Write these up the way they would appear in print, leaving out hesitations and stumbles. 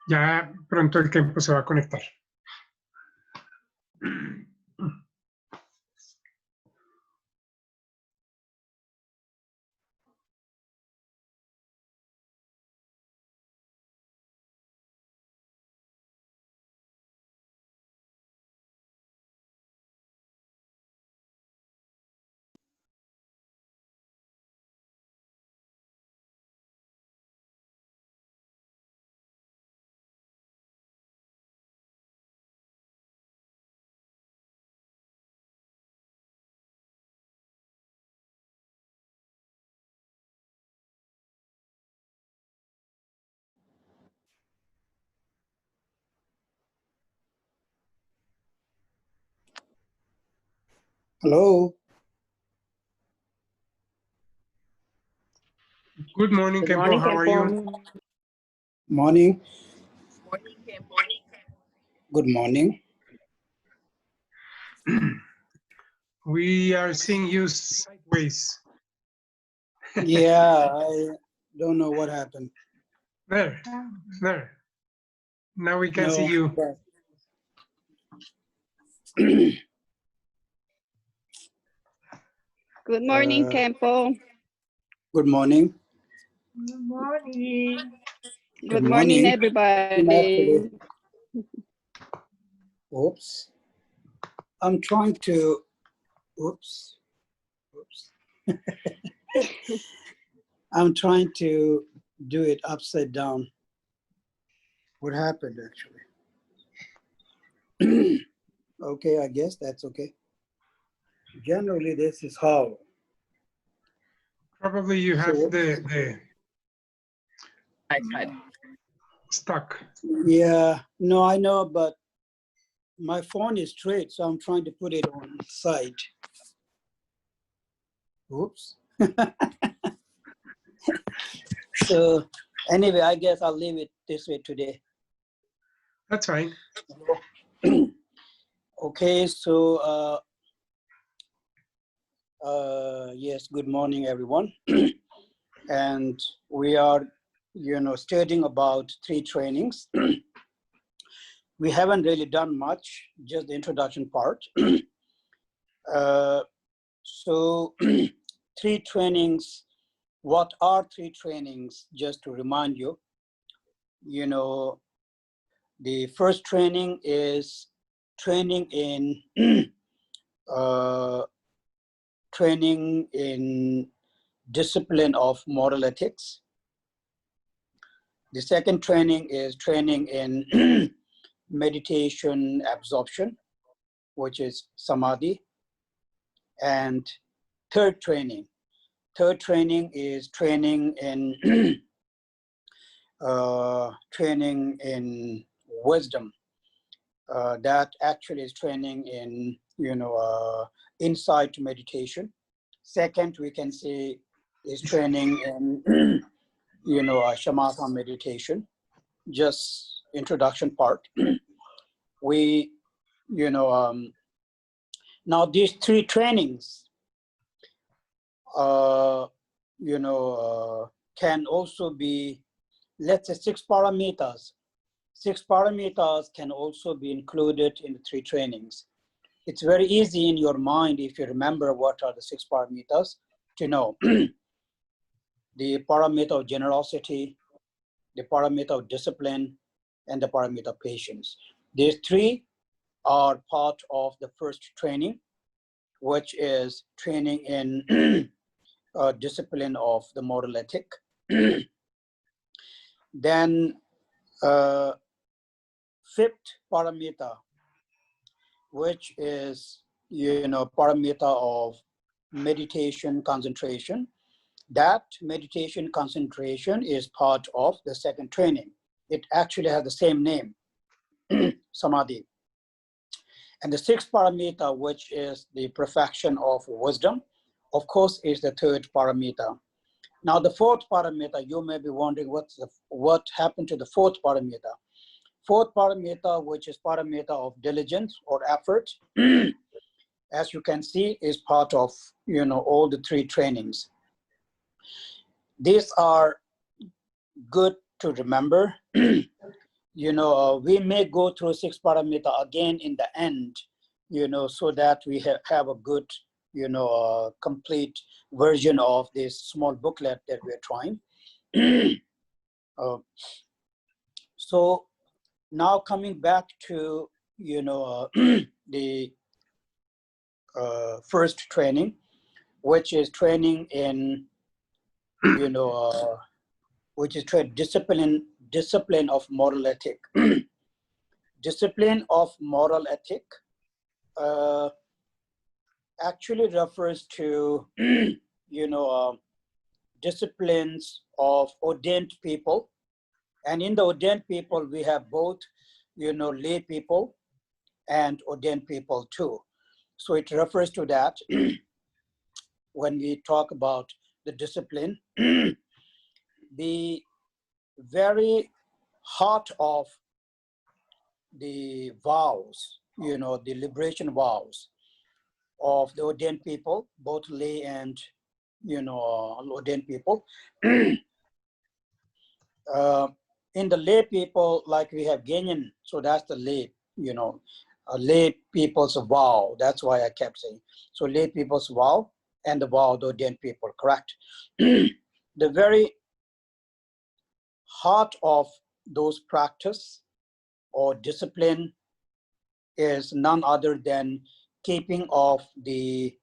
Ya pronto el Khempo se va a conectar. Hello. Good morning, Good Khempo. morning, How are you? Morning. Morning, Khempo. Good morning. We are seeing you sideways. Yeah, I don't know what happened. There. Now we can No, see you. Good morning, Khempo. Good morning. Good morning. Good Good morning, morning. everybody. Oops. I'm trying to, oops. I'm trying to do it upside down. What happened actually? Okay, I guess that's okay. Generally, this is how. Probably you have the iPad. stuck. Yeah, no, I know, but my phone is straight, so I'm trying to put it on side. Oops. So anyway, I guess I'll leave it this way today. That's fine. Okay, so yes, good morning, everyone. And we are, studying about 3 trainings. We haven't really done much, just the introduction part. So 3 trainings. What are 3 trainings? Just to remind you, the first training is training in training in discipline of moral ethics. The second training is training in meditation absorption, which is samadhi. And third training is training in training in wisdom. That actually is training in insight meditation. Second, we can say is training in shamatha meditation. Just introduction part. We now these 3 trainings can also be, let's say, 6 paramitas. 6 paramitas can also be included in the 3 trainings. It's very easy in your mind if you remember what are the 6 paramitas to know. The paramita of generosity, the paramita of discipline, and the paramita of patience. These 3 are part of the first training, which is training in discipline of the moral ethic. Then 5th paramita, which is paramita of meditation concentration. That meditation concentration is part of the second training. It actually has the same name, samadhi. And the 6th paramita, which is the perfection of wisdom, of course, is the 3rd paramita. Now, the 4th paramita, you may be wondering what happened to the 4th paramita. 4th paramita, which is paramita of diligence or effort, as you can see, is part of all the 3 trainings. These are good to remember we may go through 6 parameter again in the end, so that we have a good, complete version of this small booklet that we're trying. So now coming back to, the first training, which is training in, which is discipline of moral ethic. Discipline of moral ethic actually refers to, disciplines of ordained people. And in the ordained people, we have both, lay people and ordained people too. So it refers to that when we talk about the discipline. The very heart of the vows, the liberation vows of the ordained people, both lay and, ordained people. In the lay people, like we have Genyan, so that's the lay, lay people's vow. That's why I kept saying. So lay people's vow and the vow of the ordained people, correct? The very heart of those practice or discipline is none other than keeping of the,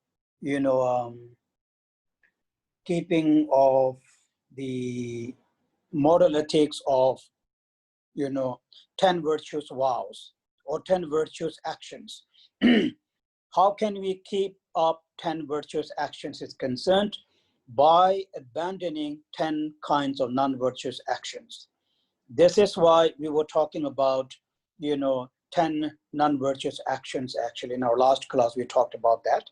keeping of the moral ethics of, 10 virtuous vows or 10 virtuous actions. How can we keep up 10 virtuous actions is concerned? By abandoning 10 kinds of non-virtuous actions. This is why we were talking about, 10 non-virtuous actions. Actually, in our last class, we talked about that.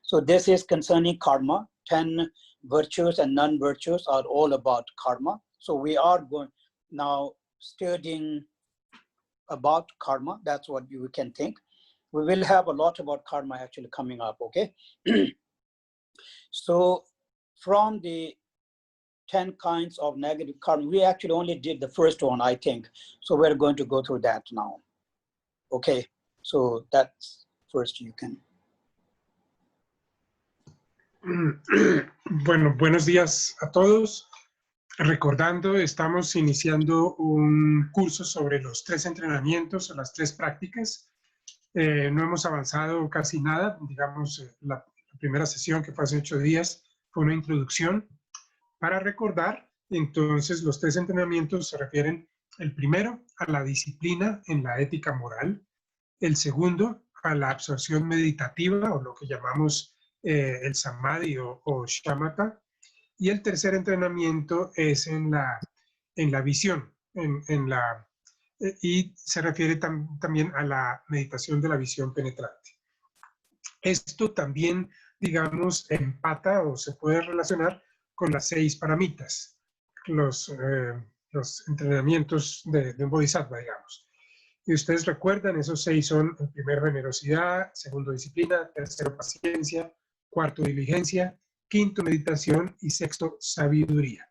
So this is concerning karma. 10 virtues and non-virtues are all about karma. So we are going now studying about karma. That's what you can think. We will have a lot about karma actually coming up, okay? So from the 10 kinds of negative karma, we actually only did the first one, I think. So we're going to go through that now. Okay, so that's first you can. Bueno, buenos días a todos. Recordando, estamos iniciando un curso sobre los 3 entrenamientos o las 3 prácticas. No hemos avanzado casi nada. Digamos, la primera sesión que fue hace 8 días fue una introducción. Para recordar, entonces, los 3 entrenamientos se refieren, el primero, a la disciplina en la ética moral. El segundo, a la absorción meditativa, o lo que llamamos el samadhi o shamatha. Y el tercer entrenamiento es en la visión, y se refiere también a la meditación de la visión penetrante. Esto también, digamos, empata o se puede relacionar con las 6 paramitas, los entrenamientos de un bodhisattva, digamos. Y ustedes recuerdan, esos 6 son: el primero, generosidad; segundo, disciplina; tercero, paciencia; cuarto, diligencia; quinto, meditación; y sexto, sabiduría.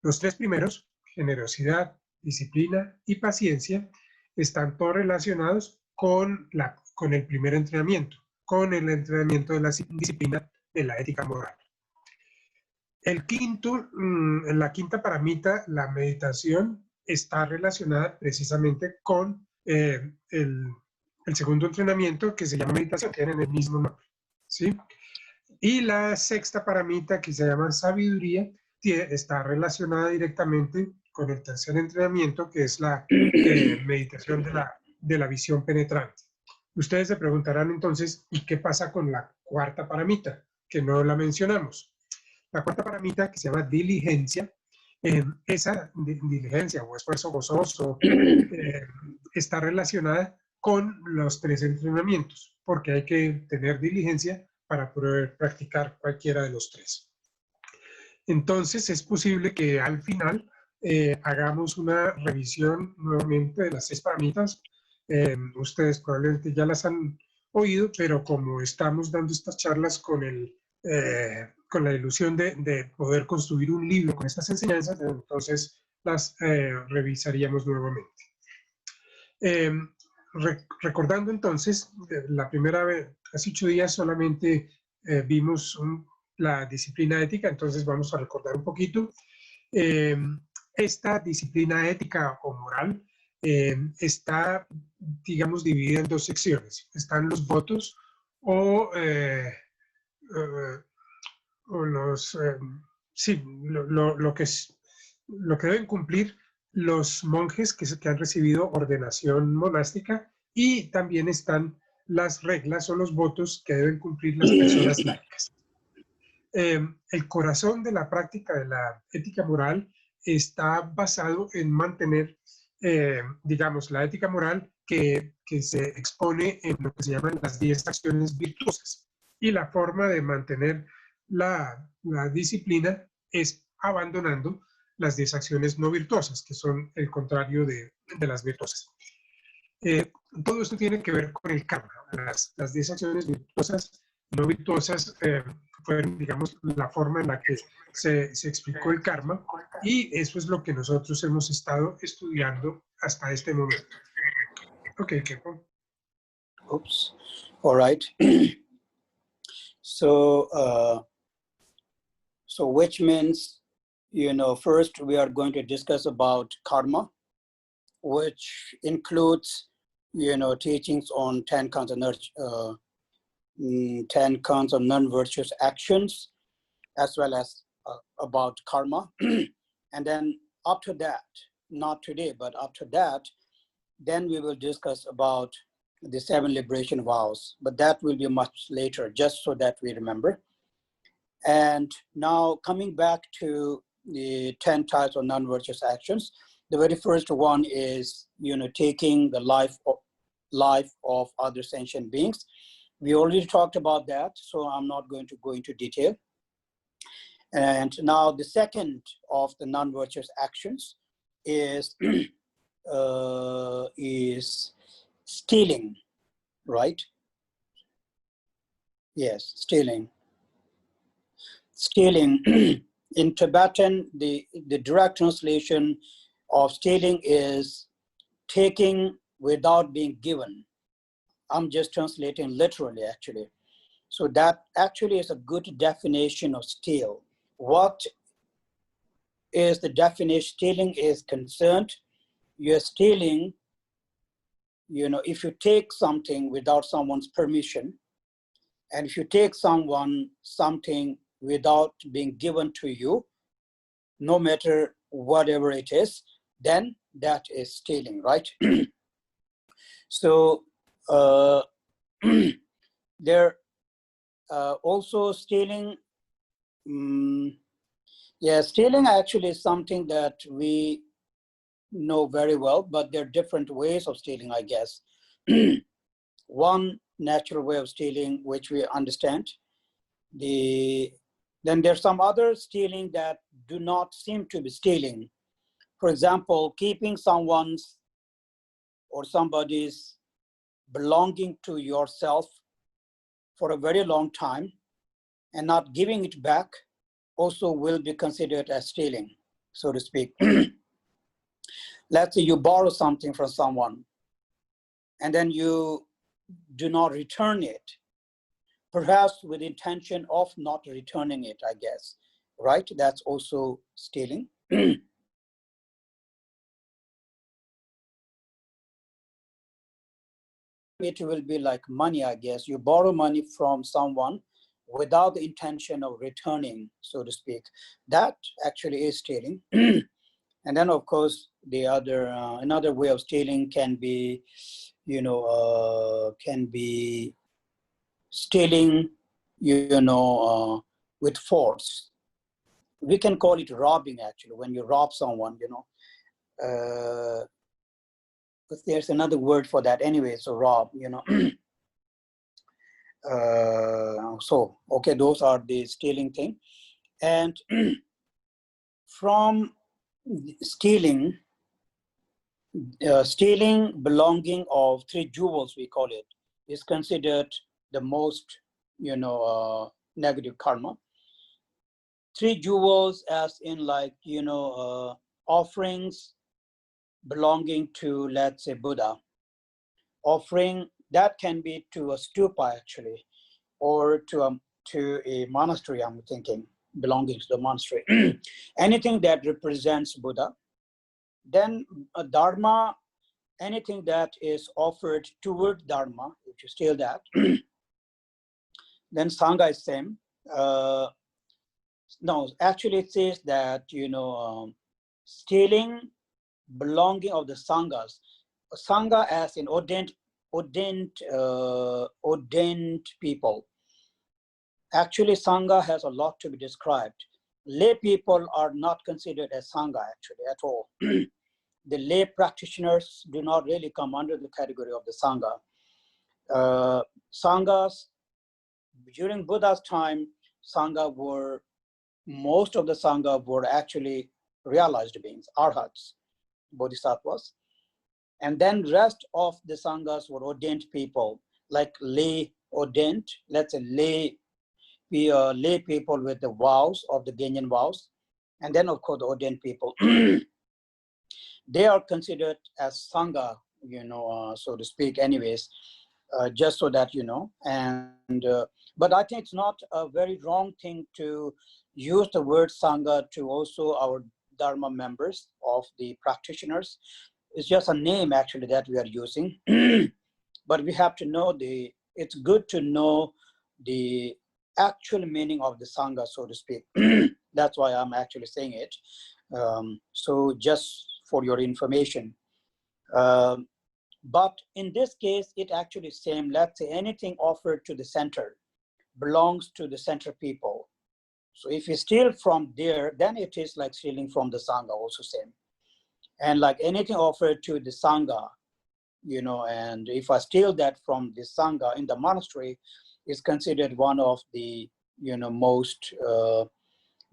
Los 3 primeros, generosidad, disciplina y paciencia, están todos relacionados con el primer entrenamiento, con el entrenamiento de la disciplina de la ética moral. El quinto, la quinta paramita, la meditación, está relacionada precisamente con el segundo entrenamiento, que se llama meditación, tienen el mismo nombre, ¿sí? Y la sexta paramita, que se llama sabiduría, está relacionada directamente con el tercer entrenamiento, que es la meditación de la visión penetrante. Ustedes se preguntarán entonces, ¿y qué pasa con la cuarta paramita? Que no la mencionamos. La cuarta paramita, que se llama diligencia, esa diligencia o esfuerzo gozoso está relacionada con los 3 entrenamientos, porque hay que tener diligencia para poder practicar cualquiera de los 3. Entonces es posible que al final hagamos una revisión nuevamente de las 6 paramitas. Ustedes probablemente ya las han oído, pero como estamos dando estas charlas con la ilusión de poder construir un libro con estas enseñanzas, entonces las revisaríamos nuevamente. Recordando entonces, la primera vez, hace 8 días solamente vimos la disciplina ética, entonces vamos a recordar un poquito. Esta disciplina ética o moral está, digamos, dividida en 2 secciones. Están los votos o los, sí, lo que deben cumplir los monjes que han recibido ordenación monástica, y también están las reglas o los votos que deben cumplir las personas laicas. El corazón de la práctica de la ética moral está basado en mantener, digamos, la ética moral que se expone en lo que se llaman las 10 acciones virtuosas. Y la forma de mantener la disciplina es abandonando las 10 acciones no virtuosas, que son el contrario de las virtuosas. Todo esto tiene que ver con el karma. Las 10 acciones virtuosas, no virtuosas, fueron, digamos, la forma en la que se explicó el karma, y eso es lo que nosotros hemos estado estudiando hasta este momento. Ok, Khempo. Oops. All right. So which means, first we are going to discuss about karma, which includes, teachings on 10 kinds of non-virtuous actions, as well as about karma. And then after that, not today, but after that, then we will discuss about the 7 liberation vows, but that will be much later, just so that we remember. And now coming back to the 10 types of non-virtuous actions, the very first one is, taking the life of other sentient beings. We already talked about that, so I'm not going to go into detail. And now the second of the non-virtuous actions is stealing, right? Yes, stealing. Stealing. In Tibetan, the direct translation of stealing is taking without being given. I'm just translating literally, actually. So that actually is a good definition of steal. What is the definition? Stealing is concerned, you're stealing, if you take something without someone's permission, and if you take something without being given to you, no matter whatever it is, then that is stealing, right? So there also stealing, stealing actually is something that we know very well, but there are different ways of stealing, I guess. One natural way of stealing, which we understand. Then there's some other stealing that do not seem to be stealing. For example, keeping someone's or somebody's belonging to yourself for a very long time and not giving it back also will be considered as stealing, so to speak. Let's say you borrow something from someone and then you do not return it, perhaps with intention of not returning it, I guess, right? That's also stealing. It will be like money, I guess. You borrow money from someone without the intention of returning, so to speak. That actually is stealing. And then, of course, the other another way of stealing can be, stealing, with force. We can call it robbing, actually, when you rob someone, but there's another word for that anyway, so rob, so, okay, those are the stealing thing. And from stealing, stealing belonging of 3 jewels, we call it, is considered the most, negative karma. 3 jewels as in like, offerings belonging to, let's say, Buddha, offering, that can be to a stupa actually, or to a monastery, I'm thinking, belonging to the monastery. Anything that represents Buddha. Then Dharma, anything that is offered toward Dharma, if you steal that. Then Sangha is same. No, actually it says that, stealing belonging of the Sanghas. Sangha as in ordained people. Actually, Sangha has a lot to be described. Lay people are not considered as Sangha actually at all. The lay practitioners do not really come under the category of the Sangha. Sanghas, during Buddha's time, most of the Sangha were actually realized beings, arhats, bodhisattvas. And then rest of the Sanghas were ordained people, like lay ordained, let's say lay people with the vows of the Genyan vows. And then of course the ordained people. They are considered as Sangha, so to speak anyways, just so that you know. But I think it's not a very wrong thing to use the word Sangha to also our Dharma members of the practitioners. It's just a name actually that we are using. But we have to know it's good to know the actual meaning of the Sangha, so to speak. That's why I'm actually saying it. So just for your information. But in this case, it actually is same. Let's say anything offered to the center belongs to the center people. So if you steal from there, then it is like stealing from the Sangha, also same. And like anything offered to the Sangha, and if I steal that from the Sangha in the monastery, is considered one of the,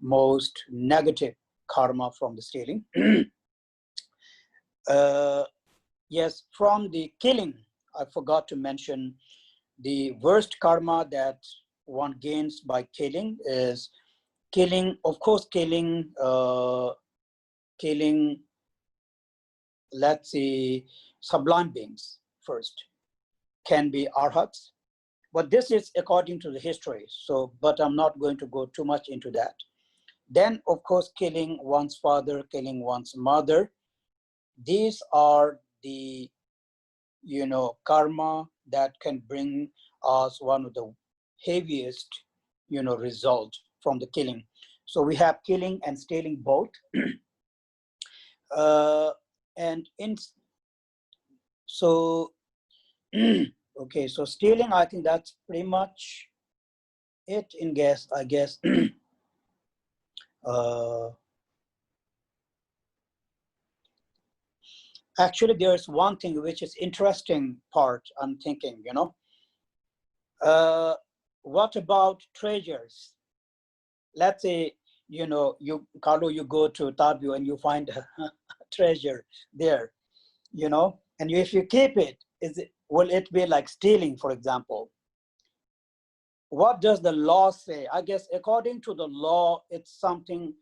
most negative karma from the stealing. Yes, from the killing, I forgot to mention the worst karma that one gains by killing is killing, of course, killing, let's say, sublime beings first, can be arhats. But this is according to the history. So, but I'm not going to go too much into that. Then, of course, killing one's father, killing one's mother. These are the, karma that can bring us one of the heaviest, result from the killing. So we have killing and stealing both. Okay, so stealing, I think that's pretty much it I guess. Actually, there's one thing which is interesting part I'm thinking, what about treasures? Let's say, Carlo, you go to Tabio and you find a treasure there, and if you keep it, will it be like stealing, for example? What does the law say? I guess according to the law, it's something,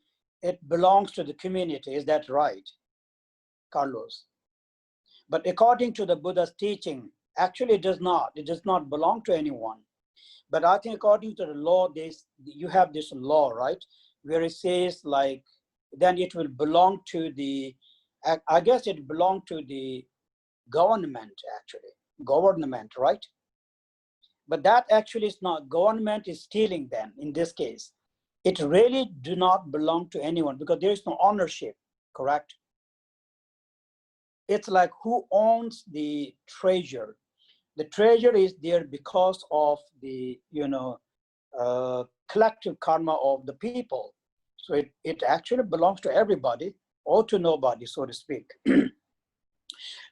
it belongs to the community. Is that right, Carlos? But according to the Buddha's teaching, actually it does not. It does not belong to anyone. But I think according to the law, you have this law, right? Where it says like, then it will belong to the, I guess it belonged to the government actually, government, right? But that actually is not, government is stealing then in this case. It really do not belong to anyone because there is no ownership, correct? It's like who owns the treasure? The treasure is there because of the, collective karma of the people. So it actually belongs to everybody or to nobody, so to speak.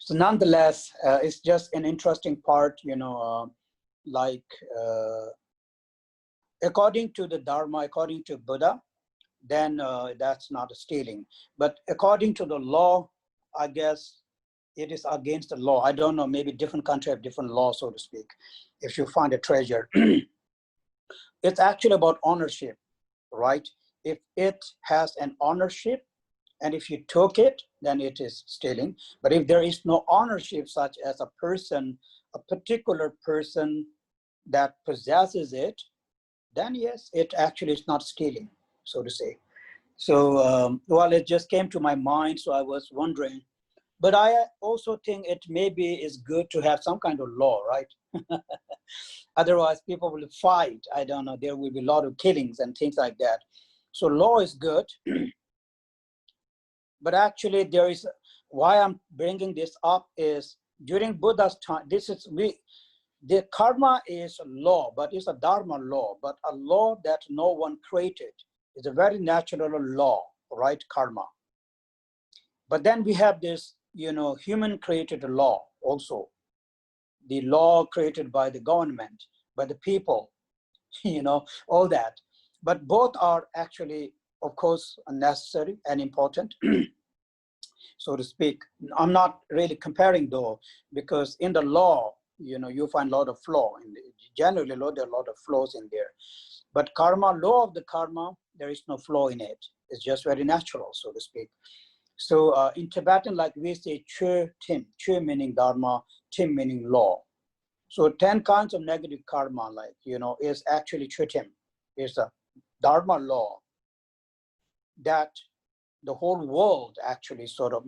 So nonetheless, it's just an interesting part, according to the Dharma, according to Buddha, then that's not a stealing. But according to the law, I guess it is against the law. I don't know, maybe different country have different laws, so to speak. If you find a treasure, it's actually about ownership, right? If it has an ownership, And if you took it, then it is stealing. But if there is no ownership, such as a person, a particular person that possesses it, then yes, it actually is not stealing, so to say. So, well, it just came to my mind, so I was wondering. But I also think it maybe is good to have some kind of law, right? Otherwise, people will fight. I don't know, there will be a lot of killings and things like that. So law is good. But actually, there is, why I'm bringing this up is during Buddha's time, the karma is a law, but it's a dharma law, but a law that no one created. It's a very natural law, right? Karma. But then we have this, human created law also. The law created by the government, by the people, all that. But both are actually, of course, necessary and important, so to speak. I'm not really comparing though, because in the law, you find a lot of flaw. Generally, there are a lot of flaws in there. But karma, law of the karma, there is no flaw in it. It's just very natural, so to speak. So in Tibetan, like we say, chö tim, chö meaning dharma, tim meaning law. So 10 kinds of negative karma, is actually chö tim. It's a dharma law that the whole world actually sort of,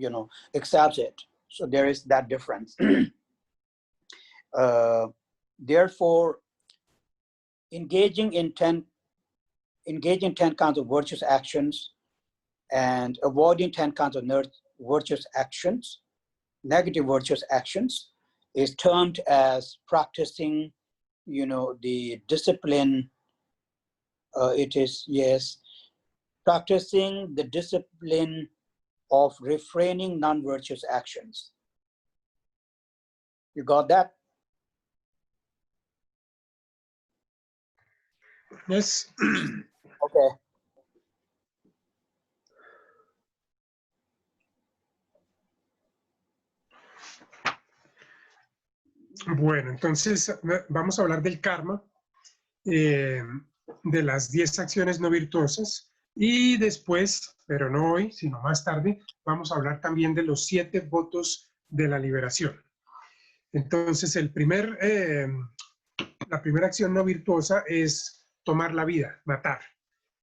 accepts it. So there is that difference. Therefore, engaging 10 kinds of virtuous actions and avoiding 10 kinds of virtuous actions, negative virtuous actions, is termed as practicing, the discipline. It is, yes, practicing the discipline of refraining non-virtuous actions. You got that? Yes. Okay. Bueno, entonces vamos a hablar del karma, de las 10 acciones no virtuosas, y después, pero no hoy, sino más tarde, vamos a hablar también de los 7 votos de la liberación. Entonces, la primera acción no virtuosa es tomar la vida, matar.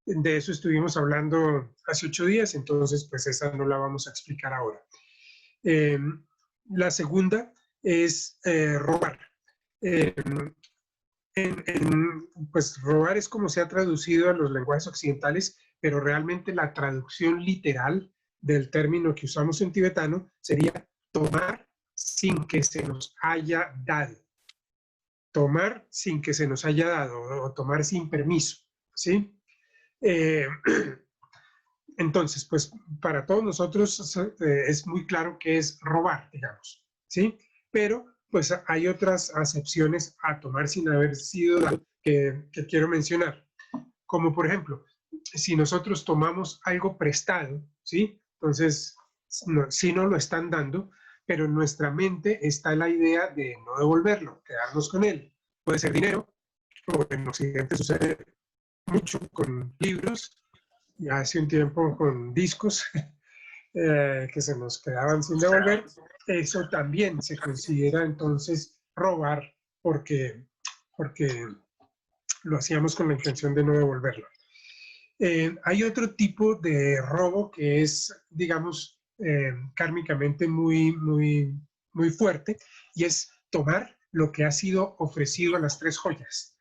De eso estuvimos hablando hace 8 días, entonces pues esa no la vamos a explicar ahora. La segunda es robar. Pues robar es como se ha traducido en los lenguajes occidentales, pero realmente la traducción literal del término que usamos en tibetano sería tomar sin que se nos haya dado. Tomar sin que se nos haya dado, o tomar sin permiso, ¿sí? Entonces, pues para todos nosotros es muy claro que es robar, digamos, ¿sí? Pero pues hay otras acepciones a tomar sin haber sido dado que quiero mencionar. Como por ejemplo, si nosotros tomamos algo prestado, ¿sí? Entonces, sí nos lo están dando, pero en nuestra mente está la idea de no devolverlo, quedarnos con él. Puede ser dinero, o en Occidente sucede mucho con libros, y hace un tiempo con discos que se nos quedaban sin devolver. Eso también se considera entonces robar porque lo hacíamos con la intención de no devolverlo. Hay otro tipo de robo que es, digamos, kármicamente muy fuerte, y es tomar lo que ha sido ofrecido a las 3 joyas.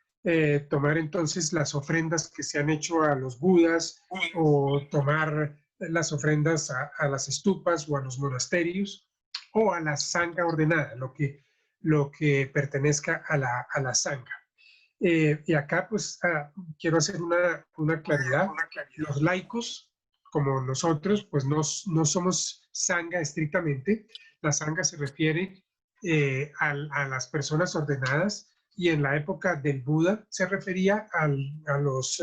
Tomar entonces las ofrendas que se han hecho a los budas, o tomar las ofrendas a las estupas o a los monasterios, o a la sangha ordenada, lo que pertenezca a la sangha. Y acá pues quiero hacer una claridad. Los laicos, como nosotros, pues no somos sangha estrictamente. La sangha se refiere a las personas ordenadas, y en la época del Buda se refería a los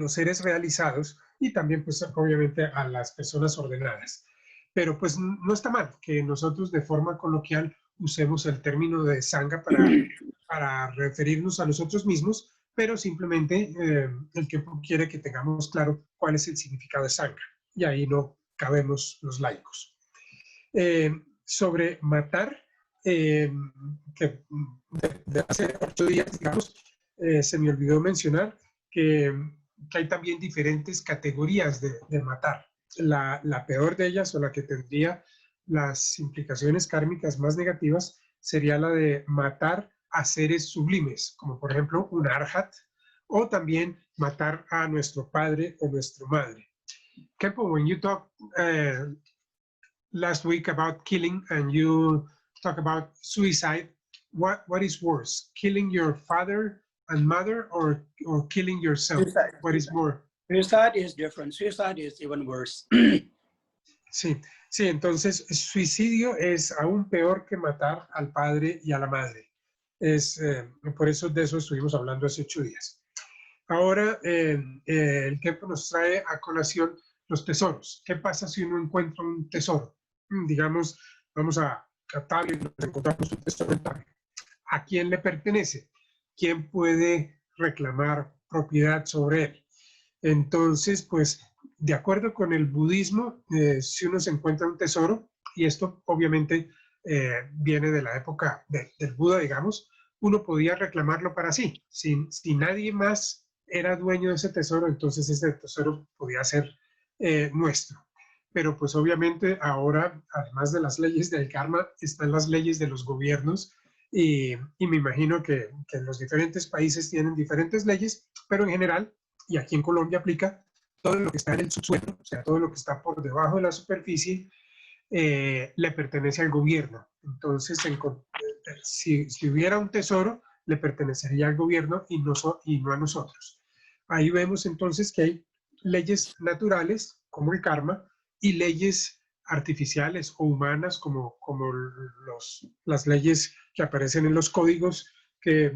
seres realizados, y también pues obviamente a las personas ordenadas. Pero pues no está mal que nosotros de forma coloquial usemos el término de sangha para referirnos a nosotros mismos, pero simplemente el Khempo quiere que tengamos claro cuál es el significado de sangha, y ahí no cabemos los laicos. Sobre matar, que de hace 8 días, digamos, se me olvidó mencionar que hay también diferentes categorías de matar. La peor de ellas, o la que tendría las implicaciones kármicas más negativas, sería la de matar a seres sublimes, como por ejemplo un arhat, o también matar a nuestro padre o nuestra madre. Khempo, when you talk last week about killing and you talk about suicide, what is worse, killing your father and mother, or killing yourself? Suicide. What is more? Suicide is different. Suicide is even worse. Sí, sí, entonces suicidio es aún peor que matar al padre y a la madre. Por eso de eso estuvimos hablando hace 8 días. Ahora el Khempo nos trae a colación los tesoros. ¿Qué pasa si uno encuentra un tesoro? Digamos, vamos a Tablet y nos encontramos un tesoro en Tablet. ¿A quién le pertenece? ¿Quién puede reclamar propiedad sobre él? Entonces, pues, de acuerdo con el budismo, si uno se encuentra un tesoro, y esto obviamente viene de la época del Buda, digamos, uno podía reclamarlo para sí. Si nadie más era dueño de ese tesoro, entonces ese tesoro podía ser nuestro. Pero pues obviamente ahora, además de las leyes del karma, están las leyes de los gobiernos, y me imagino que los diferentes países tienen diferentes leyes, pero en general, y aquí en Colombia aplica, todo lo que está en el subsuelo, o sea, todo lo que está por debajo de la superficie, le pertenece al gobierno. Entonces, si hubiera un tesoro, le pertenecería al gobierno y no a nosotros. Ahí vemos entonces que hay leyes naturales, como el karma, y leyes artificiales o humanas, como las leyes que aparecen en los códigos que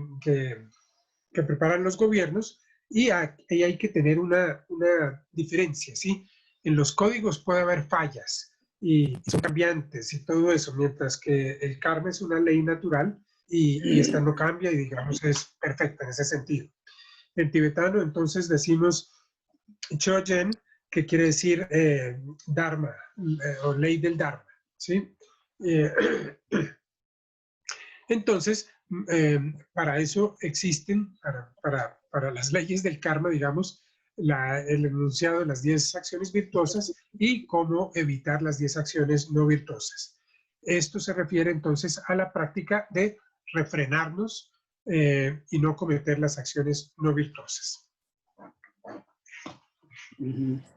preparan los gobiernos, y hay que tener una diferencia, ¿sí? En los códigos puede haber fallas y son cambiantes y todo eso, mientras que el karma es una ley natural y esta no cambia y, digamos, es perfecta en ese sentido. En tibetano, entonces, decimos Chojen, que quiere decir Dharma, o ley del Dharma, ¿sí? Entonces, para eso existen, para las leyes del karma, digamos, el enunciado de las 10 acciones virtuosas y cómo evitar las 10 acciones no virtuosas. Esto se refiere entonces a la práctica de refrenarnos y no cometer las acciones no virtuosas.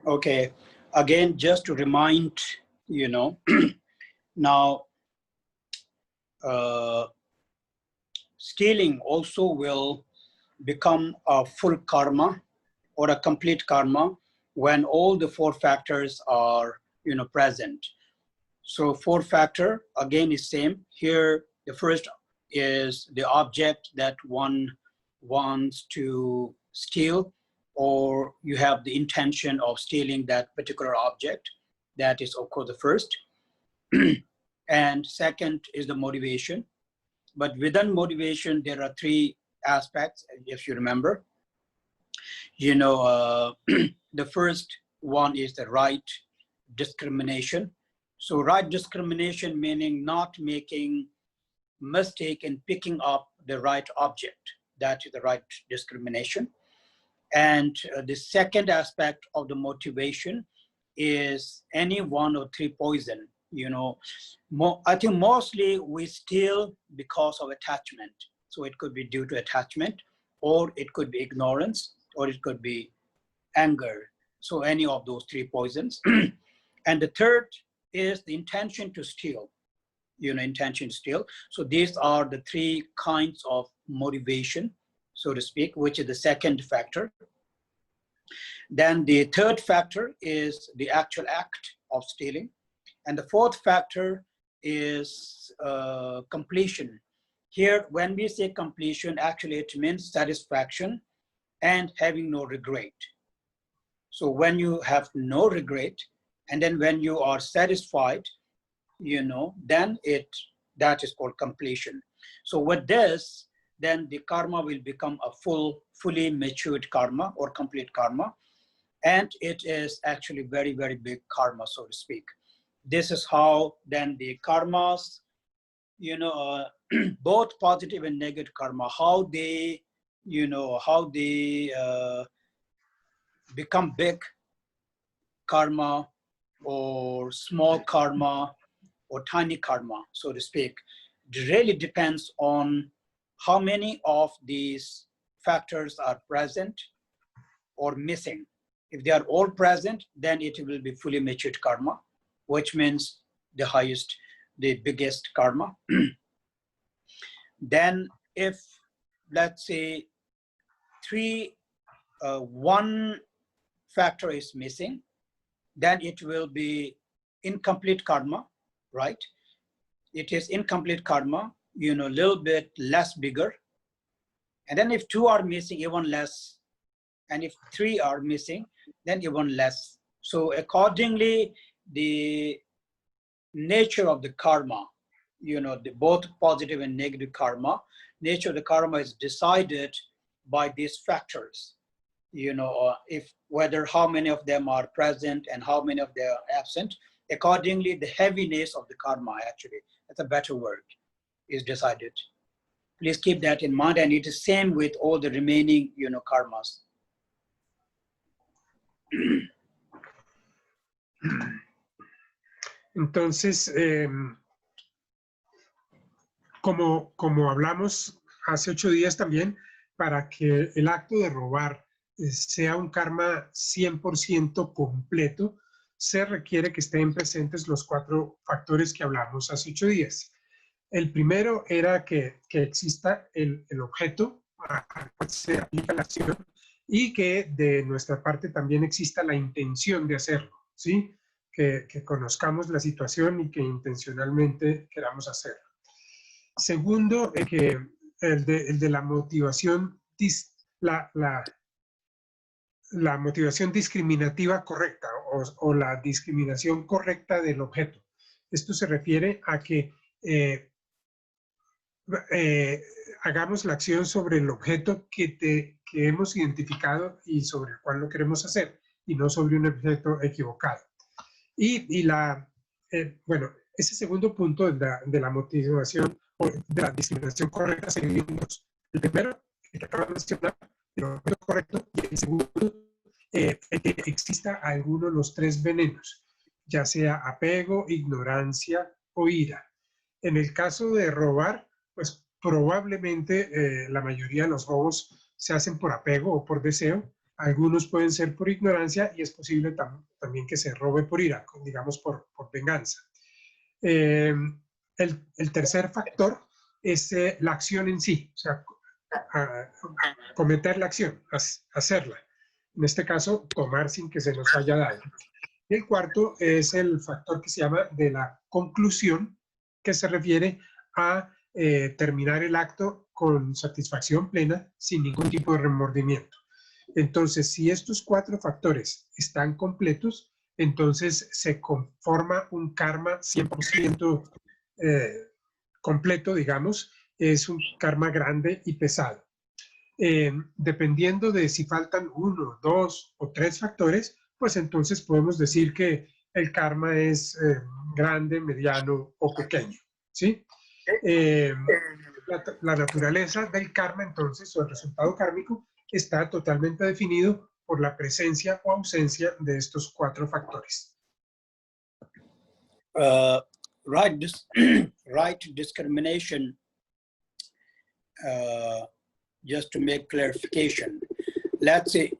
Okay. Again, just to remind, now, stealing also will become a full karma or a complete karma when all the 4 factors are, present. So 4 factor, again, is same. Here, the first is the object that one wants to steal, or you have the intention of stealing that particular object. That is, of course, the first. And second is the motivation. But within motivation, there are 3 aspects, if you remember. The first one is the right discrimination. So right discrimination meaning not making mistake in picking up the right object. That is the right discrimination. And the second aspect of the motivation is any 1 or 3 poison. I think mostly we steal because of attachment. So it could be due to attachment, or it could be ignorance, or it could be anger. So any of those 3 poisons. And the third is the intention to steal, intention to steal. So these are the 3 kinds of motivation, so to speak, which is the second factor. Then the third factor is the actual act of stealing. And the fourth factor is completion. Here, when we say completion, actually it means satisfaction and having no regret. So when you have no regret, and then when you are satisfied, then that is called completion. So with this, then the karma will become a fully matured karma or complete karma. And it is actually very, very big karma, so to speak. This is how then the karmas, you know, both positive and negative karma, how they, you know, how they become big karma or small karma or tiny karma, so to speak. It really depends on how many of these factors are present or missing. If they are all present, then it will be fully matured karma, which means the highest, the biggest karma. Then if, let's say, one factor is missing, then it will be incomplete karma, right? It is incomplete karma, you know, a little bit less bigger. And then if two are missing, even less. And if three are missing, then even less. So accordingly, the nature of the karma, you know, the both positive and negative karma, nature of the karma is decided by these factors, you know, if whether how many of them are present and how many of them are absent. Accordingly, the heaviness of the karma, actually, that's a better word, is decided. Please keep that in mind, and it is same with all the remaining, you know, karmas. Entonces, como hablamos hace 8 días también, para que el acto de robar sea un karma 100% completo, se requiere que estén presentes los 4 factores que hablamos hace 8 días. El primero era que exista el objeto al cual se aplica la acción y que de nuestra parte también exista la intención de hacerlo, ¿sí? Que conozcamos la situación y que intencionalmente queramos hacerlo. Segundo, que el de la motivación, la motivación discriminativa correcta o la discriminación correcta del objeto. Esto se refiere a que hagamos la acción sobre el objeto que hemos identificado y sobre el cual lo queremos hacer, y no sobre un objeto equivocado. Bueno, ese segundo punto de la motivación o de la discriminación correcta se divide en 2. El primero, el que acabo de mencionar, el objeto correcto, y el segundo, el que exista alguno de los 3 venenos, ya sea apego, ignorancia o ira. En el caso de robar, pues probablemente la mayoría de los robos se hacen por apego o por deseo. Algunos pueden ser por ignorancia y es posible también que se robe por ira, digamos por venganza. El tercer factor es la acción en sí, o sea, cometer la acción, hacerla. En este caso, tomar sin que se nos haya daño. Y el cuarto es el factor que se llama de la conclusión, que se refiere a terminar el acto con satisfacción plena, sin ningún tipo de remordimiento. Entonces, si estos 4 factores están completos, entonces se conforma un karma 100% completo, digamos, es un karma grande y pesado. Dependiendo de si faltan 1, 2 o 3 factores, pues entonces podemos decir que el karma es grande, mediano o pequeño, ¿sí? La naturaleza del karma, entonces, o el resultado kármico, está totalmente definido por la presencia o ausencia de estos 4 factores. Right discrimination, just to make clarification, let's say,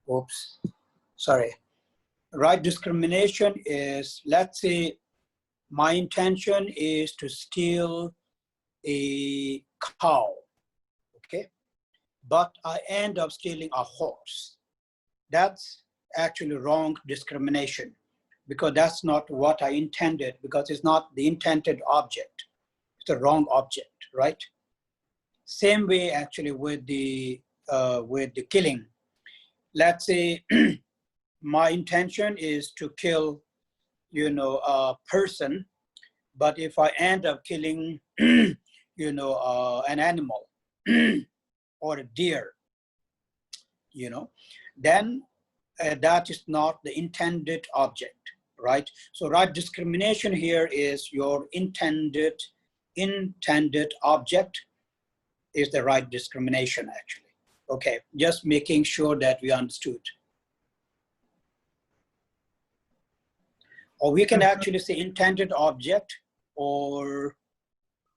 oops, sorry. Right discrimination is, let's say, my intention is to steal a cow, okay? But I end up stealing a horse. That's actually wrong discrimination, because that's not what I intended, because it's not the intended object. It's the wrong object, right? Same way actually with the killing. Let's say my intention is to kill, you know, a person, But if I end up killing, you know, an animal or a deer, you know, then that is not the intended object, right? So right discrimination here is your intended object is the right discrimination actually. Okay, just making sure that we understood. Or we can actually say intended object or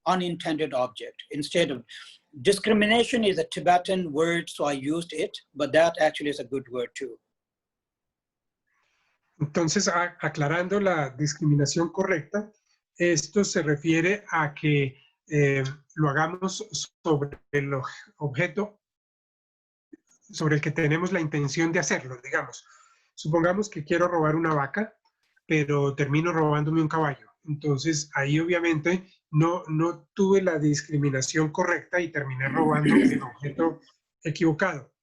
unintended object instead of discrimination is a Tibetan word, so I used it, but that actually is a good word too. Entonces, aclarando la discriminación correcta, esto se refiere a que lo hagamos sobre el objeto sobre el que tenemos la intención de hacerlo, digamos. Supongamos que quiero robar una vaca, pero termino robándome un caballo. Entonces, ahí obviamente no tuve la discriminación correcta y terminé robando el objeto equivocado.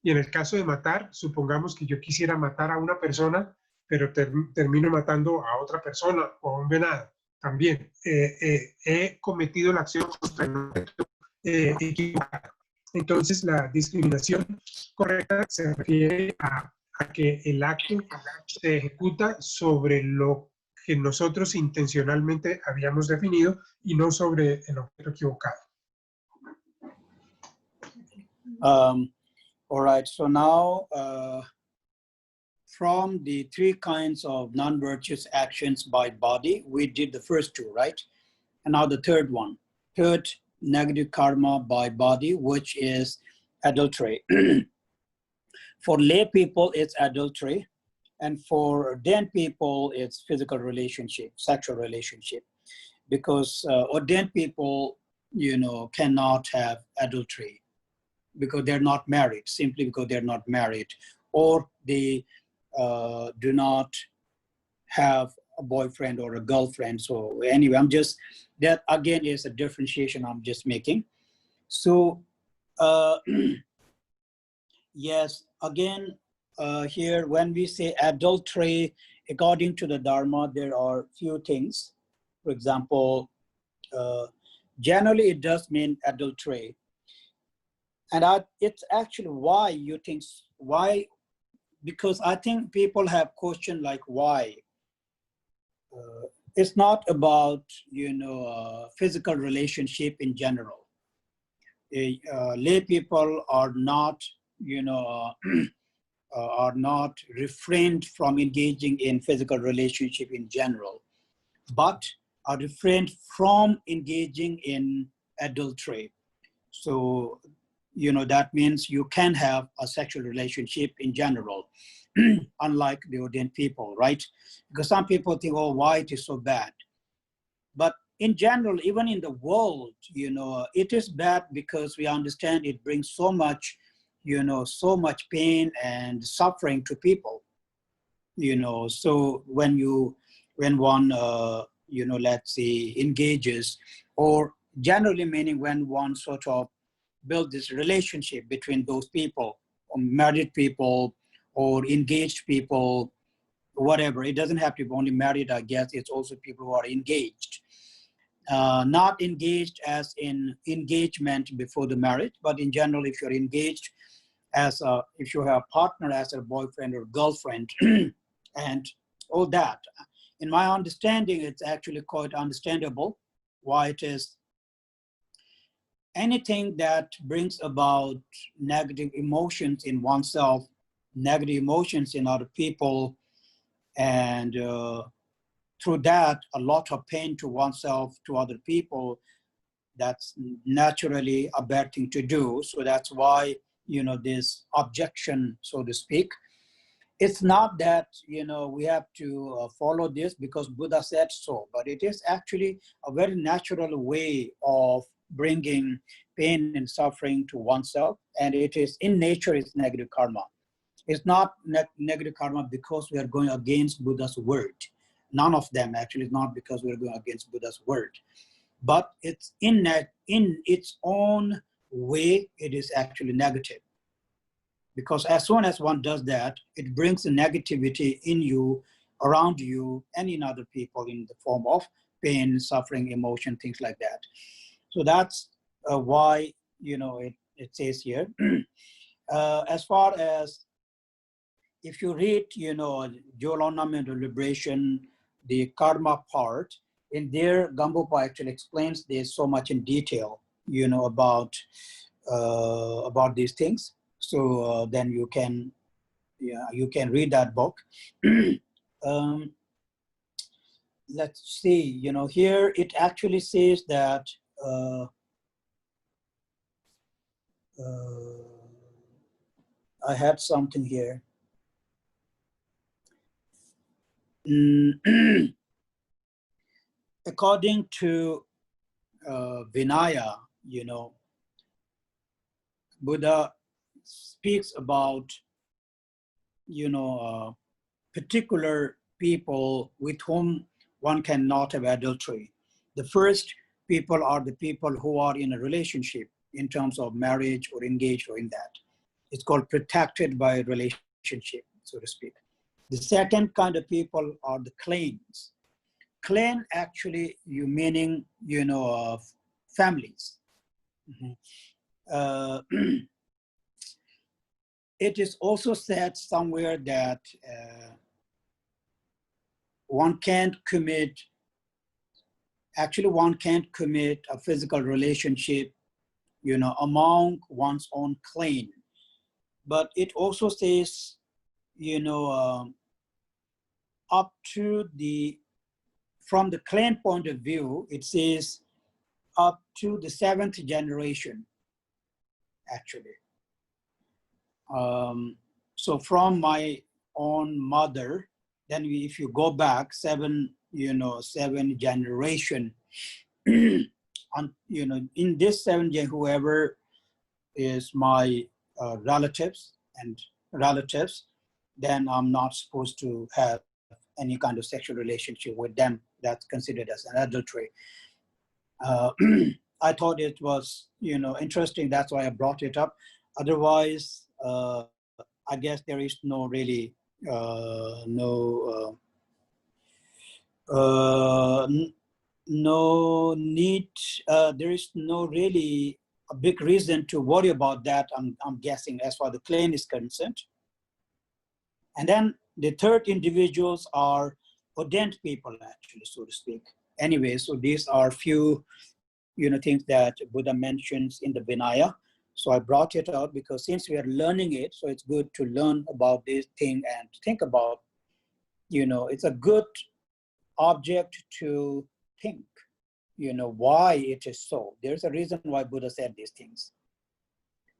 Y en el caso de matar, supongamos que yo quisiera matar a una persona, pero termino matando a otra persona o a un venado. También he cometido la acción contra el objeto equivocado. Entonces, la discriminación correcta se refiere a que el acto se ejecuta sobre lo que nosotros intencionalmente habíamos definido y no sobre el objeto equivocado. All right, so now from the 3 kinds of non-virtuous actions by body, we did the first 2, right? And now the third one, third negative karma by body, which is adultery. For lay people, it's adultery. And for ordained people, it's physical relationship, sexual relationship. Because ordained people, you know, cannot have adultery because they're not married, simply because they're not married. Or they do not have a boyfriend or a girlfriend. So anyway, that again is a differentiation I'm just making. So yes, again, here when we say adultery, according to the Dharma, there are few things. For example, generally it does mean adultery. And it's actually why you think, why? Because I think people have questioned like why. It's not about, you know, physical relationship in general. Lay people are not, you know, are not refrained from engaging in physical relationship in general, but are refrained from engaging in adultery. So, you know, that means you can have a sexual relationship in general, unlike the ordained people, right? Because some people think, oh, why it is so bad? But in general, even in the world, you know, it is bad because we understand it brings so much, you know, so much pain and suffering to people, you know. So when one, you know, let's say engages, or generally meaning when one sort of build this relationship between those people, or married people or engaged people, whatever. It doesn't have to be only married, I guess. It's also people who are engaged. Not engaged as in engagement before the marriage, but in general, if you're engaged as if you have a partner as a boyfriend or girlfriend and all that. In my understanding, it's actually quite understandable why it is anything that brings about negative emotions in oneself, negative emotions in other people, and through that, a lot of pain to oneself, to other people, that's naturally a bad thing to do. So that's why, you know, this objection, so to speak. It's not that, you know, we have to follow this because Buddha said so, but it is actually a very natural way of bringing pain and suffering to oneself. And it is, in nature, it's negative karma. It's not negative karma because we are going against Buddha's word. None of them actually is not because we're going against Buddha's word. But it's in its own way, it is actually negative. Because as soon as one does that, it brings a negativity in you, around you, and in other people in the form of pain, suffering, emotion, things like that. So that's why, you know, it says here. As far as if you read, you know, Dual Ornament of Liberation, the karma part, in there, Gambupa actually explains this so much in detail, you know, about these things. So then you can, yeah, you can read that book. Let's see, you know, here it actually says that I had something here. According to Vinaya, you know, Buddha speaks about, you know, particular people with whom one cannot have adultery. The first people are the people who are in a relationship in terms of marriage or engaged or in that. It's called protected by relationship, so to speak. The second kind of people are the clans. Clan actually, you meaning, you know, families. It is also said somewhere that one can't commit a physical relationship, you know, among one's own clan. But it also says, you know, up to from the clan point of view, it says up to the 7th generation, actually. So from my own mother, then if you go back 7 generation, on, you know, in this 7 gen, whoever is my relatives, then I'm not supposed to have any kind of sexual relationship with them. That's considered as an adultery. I thought it was, you know, interesting. That's why I brought it up. Otherwise, I guess there is no really no need. There is no really a big reason to worry about that. I'm guessing as far as the clan is concerned. And then the third individuals are ordained people, actually, so to speak. Anyway, so these are few, you know, things that Buddha mentions in the Vinaya. So I brought it out because since we are learning it, so it's good to learn about this thing and think about, you know, it's a good object to think, you know, why it is so. There's a reason why Buddha said these things.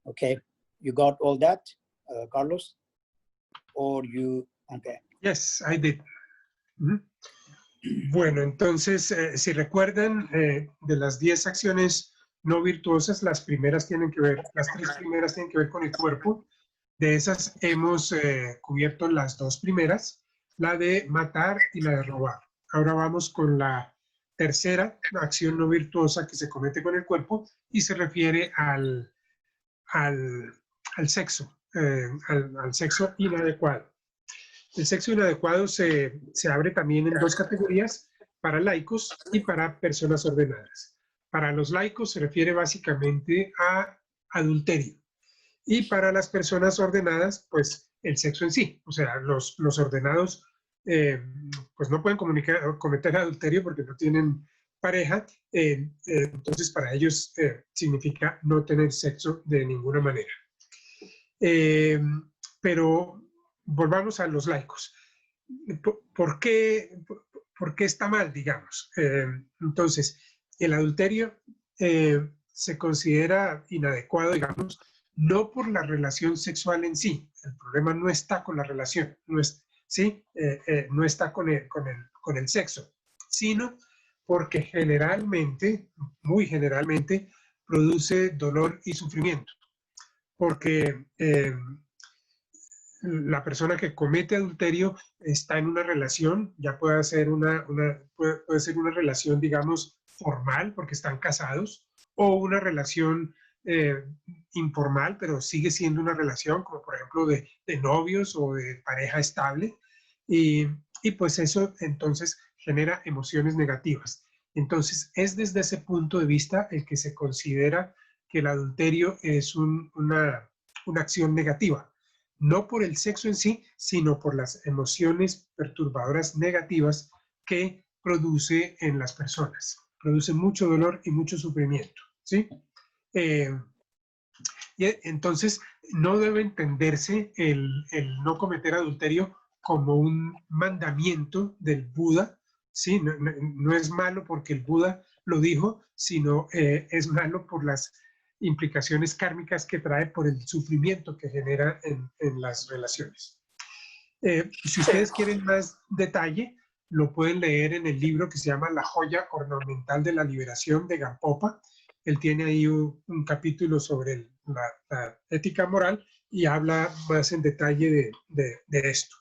Okay, you got all that, Carlos? Or you, okay. Yes, I did. Bueno, entonces, si recuerdan, de las 10 acciones no virtuosas, las primeras tienen que ver, las 3 primeras tienen que ver con el cuerpo. De esas hemos cubierto las 2 primeras, la de matar y la de robar. Ahora vamos con la tercera acción no virtuosa que se comete con el cuerpo y se refiere al sexo, al sexo inadecuado. El sexo inadecuado se abre también en 2 categorías, para laicos y para personas ordenadas. Para los laicos se refiere básicamente a adulterio. Y para las personas ordenadas, pues el sexo en sí. O sea, los ordenados pues no pueden cometer adulterio porque no tienen pareja. Entonces para ellos significa no tener sexo de ninguna manera. Pero volvamos a los laicos. ¿Por qué está mal, digamos? Entonces, el adulterio se considera inadecuado, digamos, no por la relación sexual en sí. El problema no está con la relación, no está con el sexo, sino porque generalmente, muy generalmente, produce dolor y sufrimiento. Porque la persona que comete adulterio está en una relación, ya puede ser puede ser una relación, digamos, formal, porque están casados, o una relación informal, pero sigue siendo una relación, como por ejemplo de novios o de pareja estable, y pues eso entonces genera emociones negativas. Entonces, es desde ese punto de vista el que se considera que el adulterio es una acción negativa, no por el sexo en sí, sino por las emociones perturbadoras negativas que produce en las personas. Produce mucho dolor y mucho sufrimiento, ¿sí? Y entonces, no debe entenderse el no cometer adulterio como un mandamiento del Buda, ¿sí? No es malo porque el Buda lo dijo, sino es malo por las implicaciones kármicas que trae por el sufrimiento que genera en las relaciones. Si ustedes quieren más detalle, lo pueden leer en el libro que se llama La joya ornamental de la liberación de Gampopa. Él tiene ahí un capítulo sobre la ética moral y habla más en detalle de esto.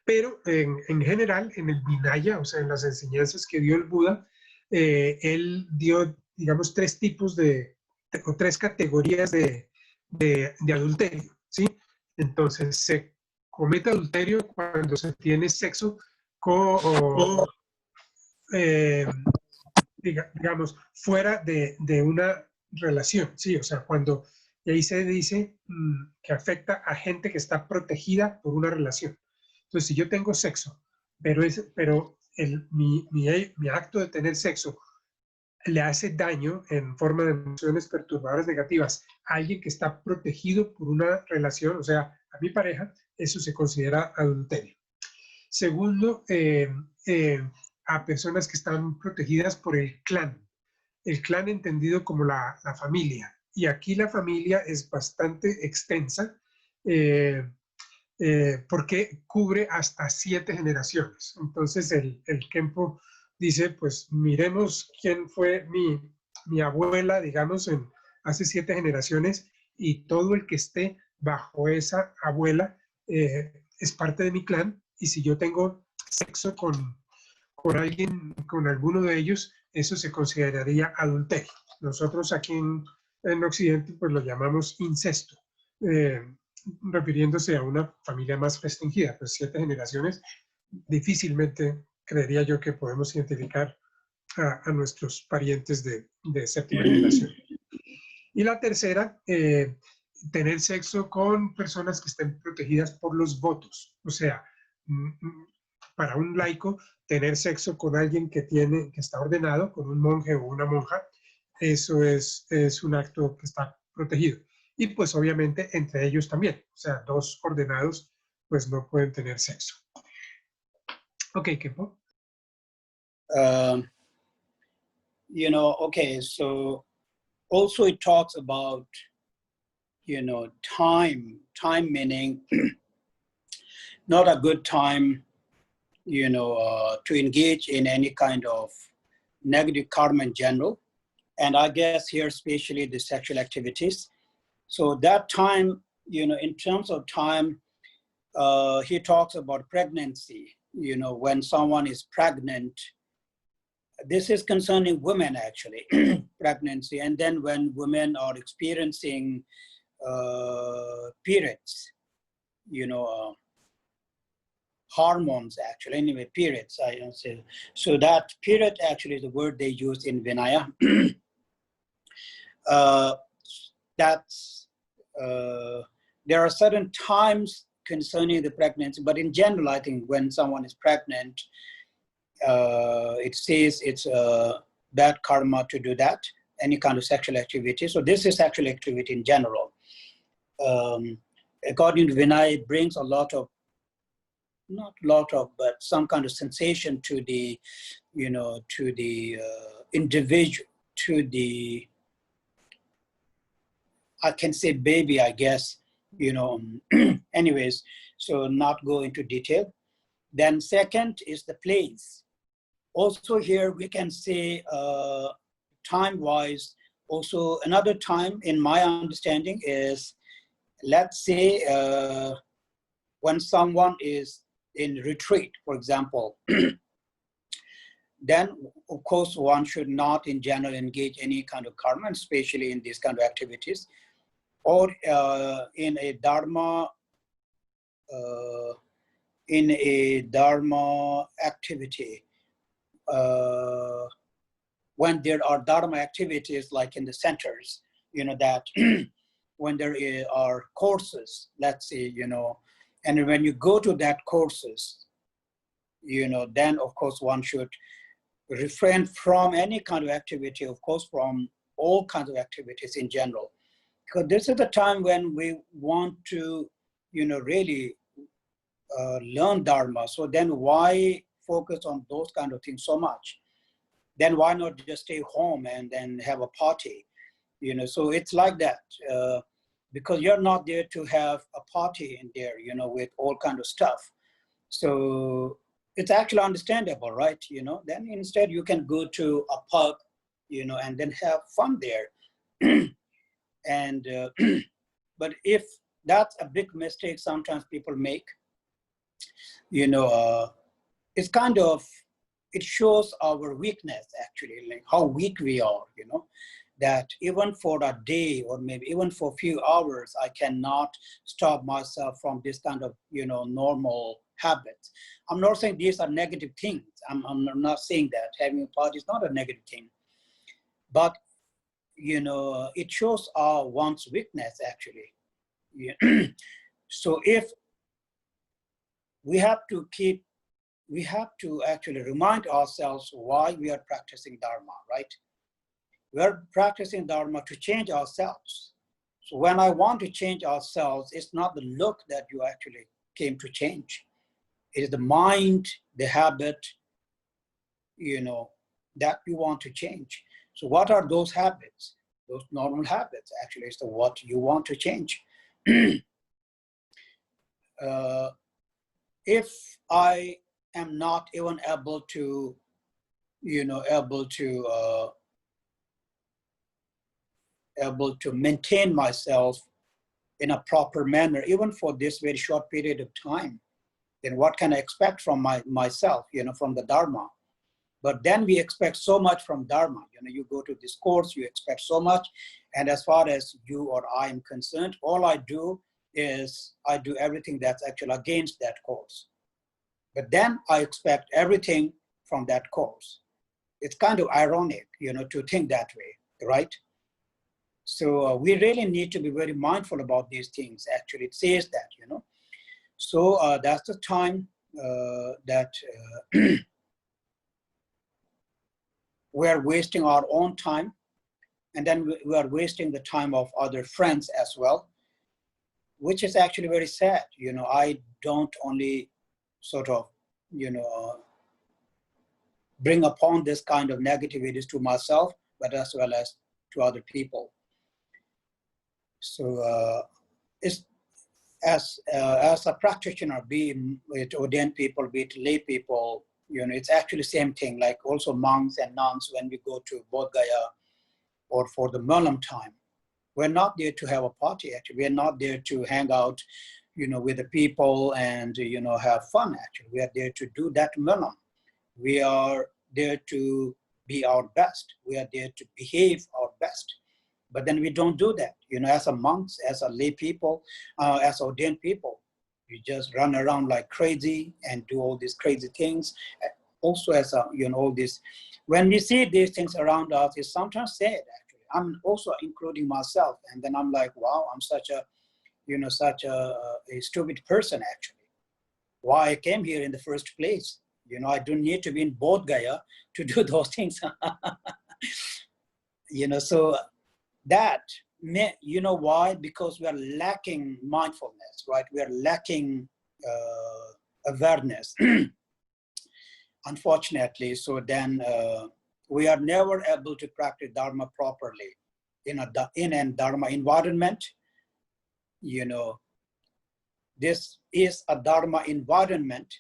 Pero en general, en el Vinaya, o sea, en las enseñanzas que dio el Buda, él dio, digamos, tres tipos o tres categorías de adulterio, ¿sí? Entonces, se comete adulterio cuando se tiene sexo con, digamos, fuera de una relación, ¿sí? O sea, cuando, y ahí se dice que afecta a gente que está protegida por una relación. Entonces, si yo tengo sexo, pero mi acto de tener sexo le hace daño en forma de emociones perturbadoras negativas a alguien que está protegido por una relación, o sea, a mi pareja, eso se considera adulterio. Segundo, a personas que están protegidas por el clan entendido como la familia. Y aquí la familia es bastante extensa porque cubre hasta 7 generaciones. Entonces el Khempo dice, pues miremos quién fue mi abuela, digamos, hace 7 generaciones y todo el que esté bajo esa abuela es parte de mi clan y si yo tengo sexo con alguien, con alguno de ellos, eso se consideraría adulterio. Nosotros aquí en Occidente pues lo llamamos incesto, refiriéndose a una familia más restringida, pues 7 generaciones, difícilmente creería yo que podemos identificar a nuestros parientes de séptima generación. Y la tercera, tener sexo con personas que estén protegidas por los votos. O sea, para un laico, tener sexo con alguien que está ordenado, con un monje o una monja, eso es un acto que está protegido. Y pues obviamente entre ellos también. O sea, 2 ordenados pues no pueden tener sexo. Ok, Khempo. Okay, so also it talks about, time meaning not a good time, to engage in any kind of negative karma in general. And I guess here, especially the sexual activities. So that time, in terms of time, he talks about pregnancy, when someone is pregnant. This is concerning women, actually, pregnancy. And then when women are experiencing periods, hormones, actually, anyway, periods, I don't say. So that period actually is the word they use in Vinaya. There are certain times concerning the pregnancy, but in general, I think when someone is pregnant, it says it's bad karma to do that, any kind of sexual activity. So this is sexual activity in general. According to Vinaya, it brings a lot of, not a lot of, but some kind of sensation to the, to the individual, to the, I can say baby, I guess, anyways, so not go into detail. Then second is the place. Also here we can say time-wise, also another time in my understanding is, let's say when someone is in retreat, for example, then of course one should not in general engage any kind of karma, especially in these kind of activities, or in a dharma activity. when there are Dharma activities like in the centers, that when there are courses, let's say, and when you go to that courses, then of course one should refrain from any kind of activity, of course, from all kinds of activities in general. Because this is the time when we want to, really learn Dharma. So then why focus on those kind of things so much? Then why not just stay home and then have a party? So it's like that. Because you're not there to have a party in there, with all kind of stuff. So it's actually understandable, right? Then instead you can go to a pub, and then have fun there. And, but if that's a big mistake sometimes people make, it's kind of, it shows our weakness actually, like how weak we are, that even for a day or maybe even for a few hours, I cannot stop myself from this kind of, normal habits. I'm not saying these are negative things. I'm not saying that having a party is not a negative thing, but, it shows one's weakness actually. So if we have to actually remind ourselves why we are practicing Dharma, right? We are practicing Dharma to change ourselves. So when I want to change ourselves, it's not the look that you actually came to change. It is the mind, the habit, that you want to change. So what are those habits? Those normal habits actually is what you want to change. If I am not even able to, able to maintain myself in a proper manner, even for this very short period of time, then what can I expect from myself, from the Dharma? But then we expect so much from Dharma. You go to this course, you expect so much. And as far as you or I am concerned, all I do is I do everything that's actually against that course. But then I expect everything from that course. It's kind of ironic, to think that way, right? So we really need to be very mindful about these things. Actually, it says that, So that's the time that we're wasting our own time, and then we are wasting the time of other friends as well, which is actually very sad. I don't only sort of, bring upon this kind of negativities to myself, but as well as to other people. So it's as a practitioner, be it ordained people, be it lay people, it's actually same thing, like also monks and nuns when we go to Bodh Gaya or for the Merlam time. We're not there to have a party, actually. We're not there to hang out, with the people and, have fun, actually. We are there to do that Merlam. We are there to be our best. We are there to behave our best. But then we don't do that, as a monks, as a lay people, as ordained people. We just run around like crazy and do all these crazy things. Also as a, all this. When we see these things around us, it's sometimes sad, actually. I'm also including myself. And then I'm like, wow, I'm such a, such a stupid person, actually. Why I came here in the first place. I don't need to be in Bodh Gaya to do those things. So that, why? Because we are lacking mindfulness, right? We are lacking awareness, unfortunately. So then we are never able to practice Dharma properly in a Dharma environment. This is a Dharma environment,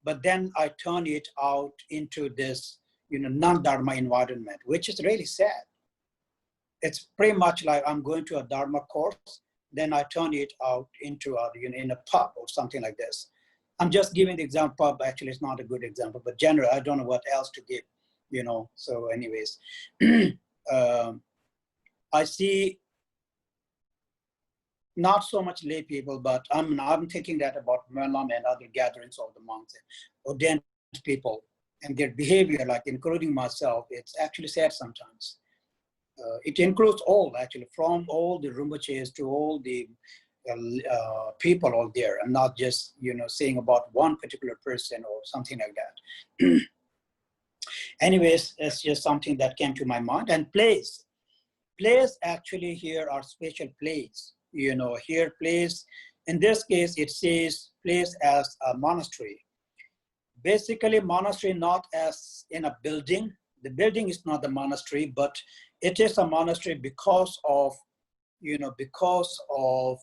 but then I turn it out into this, non-Dharma environment, which is really sad. It's pretty much like I'm going to a Dharma course, then I turn it out into in a pub or something like this. I'm just giving the example, pub actually it's not a good example, but generally, I don't know what else to give, So anyways, I see not so much lay people, but I'm thinking that about Merlam and other gatherings of the monks, ordained people. and their behavior, like including myself, it's actually sad sometimes. It includes all, actually, from all the Rinpoches to all the people out there. I'm not just, saying about one particular person or something like that. Anyways, it's just something that came to my mind. And place actually here are special place. Here place, in this case, it says place as a monastery. Basically, monastery not as in a building. The building is not the monastery, but it is a monastery because of, because of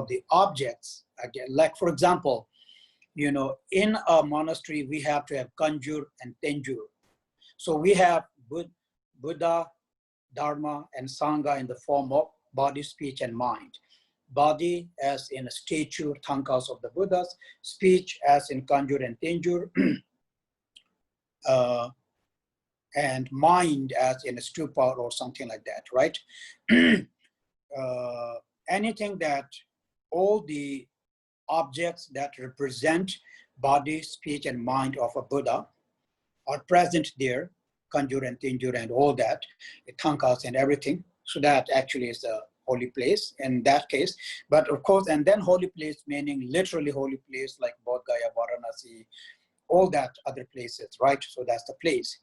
the objects. Again, like for example, in a monastery we have to have Kanjur and Tenjur. So we have Buddha, Dharma, and Sangha in the form of body, speech, and mind. Body as in a statue, tankas of the Buddhas, speech as in Kanjur and Tenjur, and mind as in a stupa or something like that, right? Anything that, all the objects that represent body, speech, and mind of a Buddha are present there, Kanjur and Tenjur and all that, the tankas and everything. So that actually is a holy place in that case. But of course, and then holy place meaning literally holy place like Bodh Gaya, Varanasi, all that other places, right? So that's the place.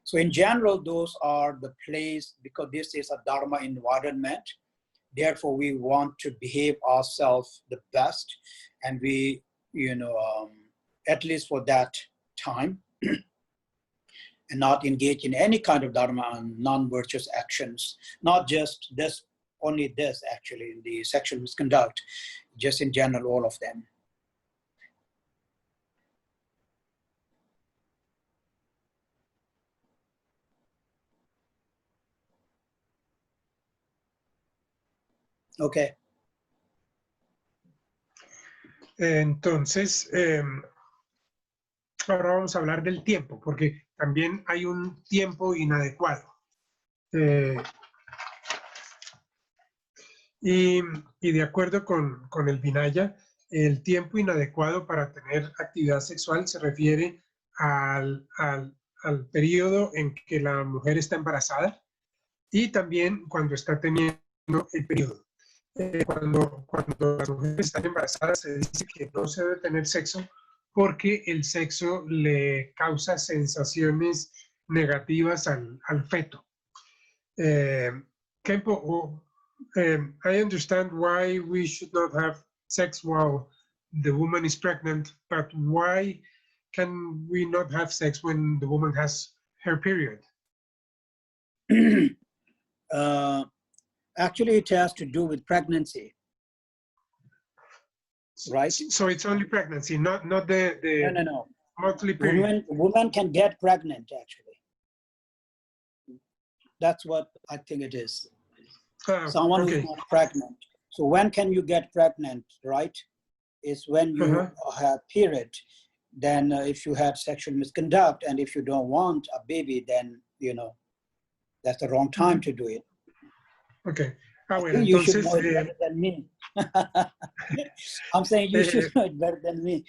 So in general, those are the place, because this is a Dharma environment. Therefore, we want to behave ourselves the best, and we, at least for that time, and not engage in any kind of Dharma and non-virtuous actions, not just this, only this actually, in the sexual misconduct, just in general, all of them. Okay. Entonces, ahora vamos a hablar del tiempo, porque también hay un tiempo inadecuado. Y de acuerdo con el Vinaya, el tiempo inadecuado para tener actividad sexual se refiere al periodo en que la mujer está embarazada y también cuando está teniendo el periodo. Cuando las mujeres están embarazadas se dice que no se debe tener sexo porque el sexo le causa sensaciones negativas al feto. Khempo, I understand why we should not have sex while the woman is pregnant, but why can we not have sex when the woman has her period? Actually, it has to do with pregnancy, right? So it's only pregnancy, not the No. monthly period. Women can get pregnant, actually. That's what I think it is. Someone who is not pregnant. So when can you get pregnant, right? Is when you have period. Then if you have sexual misconduct and if you don't want a baby, then, that's the wrong time to do it. Okay. Bueno, you entonces, should know it better than me. I'm saying you should know it better than me.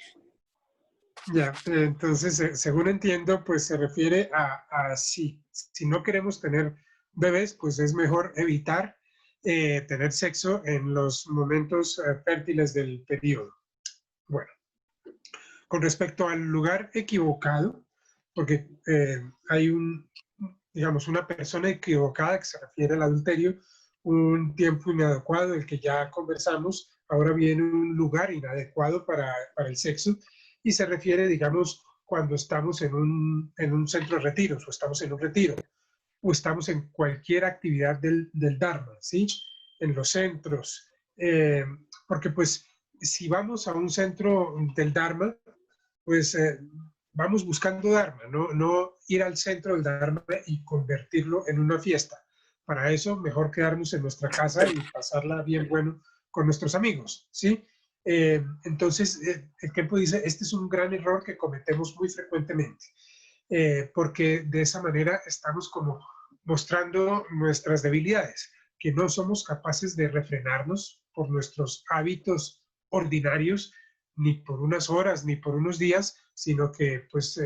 Ya, entonces, según entiendo, pues se refiere a si no queremos tener bebés, pues es mejor evitar tener sexo en los momentos fértiles del periodo. Bueno, con respecto al lugar equivocado, porque hay una persona equivocada que se refiere al adulterio, un tiempo inadecuado del que ya conversamos, ahora viene un lugar inadecuado para el sexo y se refiere, digamos, cuando estamos en un centro de retiros o estamos en un retiro o estamos en cualquier actividad del Dharma, ¿sí? En los centros, porque pues si vamos a un centro del Dharma, pues vamos buscando Dharma, no ir al centro del Dharma y convertirlo en una fiesta. Para eso, mejor quedarnos en nuestra casa y pasarla bien bueno con nuestros amigos, ¿sí? Entonces, el Khempo dice, este es un gran error que cometemos muy frecuentemente, porque de esa manera estamos como mostrando nuestras debilidades, que no somos capaces de refrenarnos por nuestros hábitos ordinarios, ni por unas horas, ni por unos días, sino que pues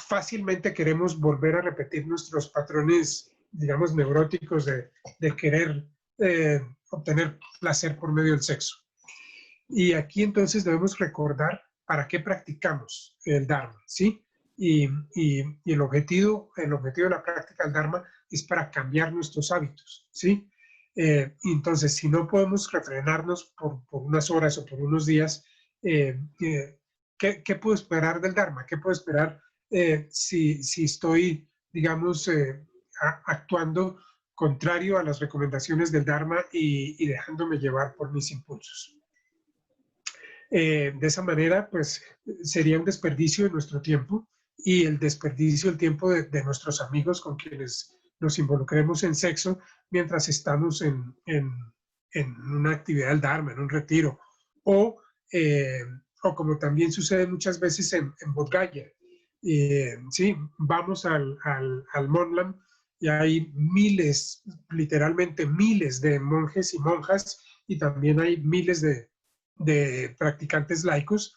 fácilmente queremos volver a repetir nuestros patrones, digamos, neuróticos de querer obtener placer por medio del sexo. Y aquí entonces debemos recordar para qué practicamos el Dharma, ¿sí? Y el objetivo de la práctica del Dharma es para cambiar nuestros hábitos, ¿sí? Entonces, si no podemos refrenarnos por unas horas o por unos días, ¿qué puedo esperar del Dharma? ¿Qué puedo esperar si estoy, digamos, actuando contrario a las recomendaciones del Dharma y dejándome llevar por mis impulsos? De esa manera, pues, sería un desperdicio de nuestro tiempo y el desperdicio del tiempo de nuestros amigos con quienes nos involucremos en sexo mientras estamos en una actividad del Dharma, en un retiro. O como también sucede muchas veces en Bodh Gaya. Sí, vamos al Monlam y hay miles, literalmente miles de monjes y monjas, y también hay miles de practicantes laicos,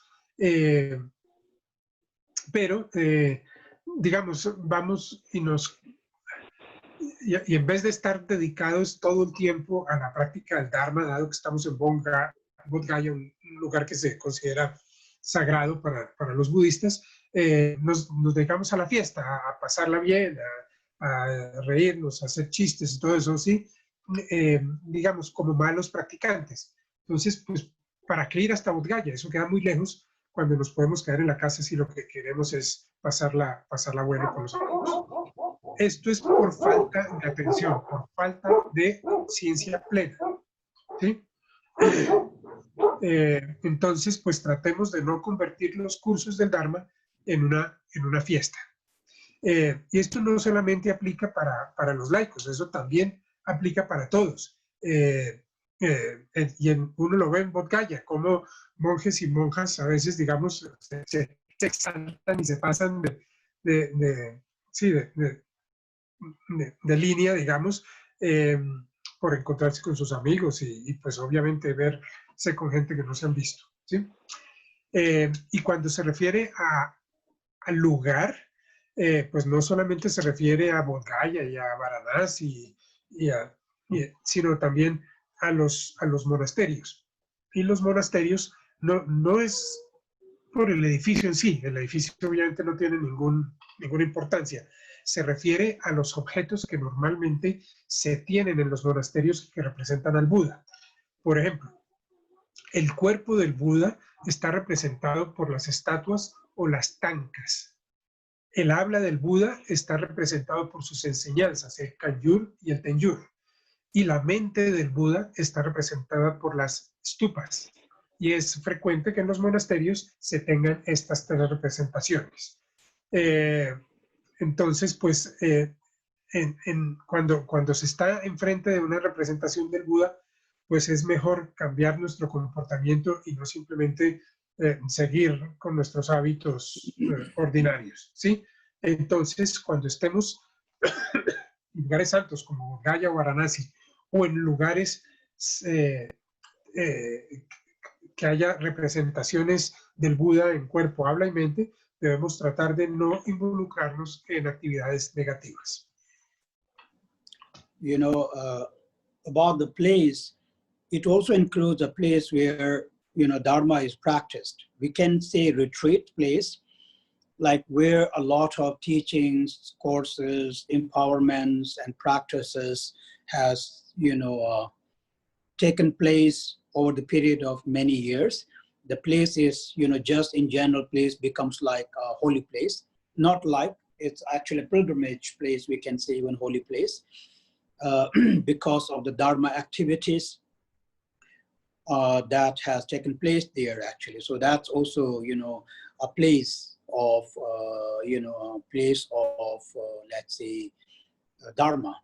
pero digamos, vamos y en vez de estar dedicados todo el tiempo a la práctica del Dharma, dado que estamos en Bodh Gaya, un lugar que se considera sagrado para los budistas, nos dedicamos a la fiesta, a pasarla bien, a reírnos, a hacer chistes y todo eso, ¿sí? Digamos, como malos practicantes. Entonces, pues, ¿para qué ir hasta Bodh Gaya? Eso queda muy lejos cuando nos podemos quedar en la casa si lo que queremos es pasarla bueno con los amigos. Esto es por falta de atención, por falta de ciencia plena, ¿sí? Entonces, pues tratemos de no convertir los cursos del Dharma en una fiesta. Y esto no solamente aplica para los laicos, eso también aplica para todos. Y uno lo ve en Bodh Gaya, como monjes y monjas a veces, digamos, se exaltan y se pasan de línea, digamos, por encontrarse con sus amigos y pues obviamente verse con gente que no se han visto, ¿sí? Y cuando se refiere al lugar, pues no solamente se refiere a Bodh Gaya y a Varanasi, sino también a los monasterios. Y los monasterios no es por el edificio en sí, el edificio obviamente no tiene ninguna importancia. Se refiere a los objetos que normalmente se tienen en los monasterios que representan al Buda. Por ejemplo, el cuerpo del Buda está representado por las estatuas o las tankas. El habla del Buda está representado por sus enseñanzas, el Kanjur y el Tenjur. Y la mente del Buda está representada por las stupas. Y es frecuente que en los monasterios se tengan estas tres representaciones. Entonces, pues, cuando se está enfrente de una representación del Buda, pues es mejor cambiar nuestro comportamiento y no simplemente seguir con nuestros hábitos ordinarios, ¿sí? Entonces, cuando estemos en lugares altos como Gaya o Varanasi, o en lugares que haya representaciones del Buda en cuerpo, habla y mente, debemos tratar de no involucrarnos en actividades negativas. You know, about the place, it also includes a place where, you know, Dharma is practiced. We can say retreat place, like where a lot of teachings, courses, empowerments, and practices has, you know, taken place over the period of many years. The place is, you know, just in general place becomes like a holy place. Not like, it's actually a pilgrimage place, we can say even holy place, because of the Dharma activities that has taken place there actually. So that's also, you know, a place of, you know, a place of let's say, Dharma.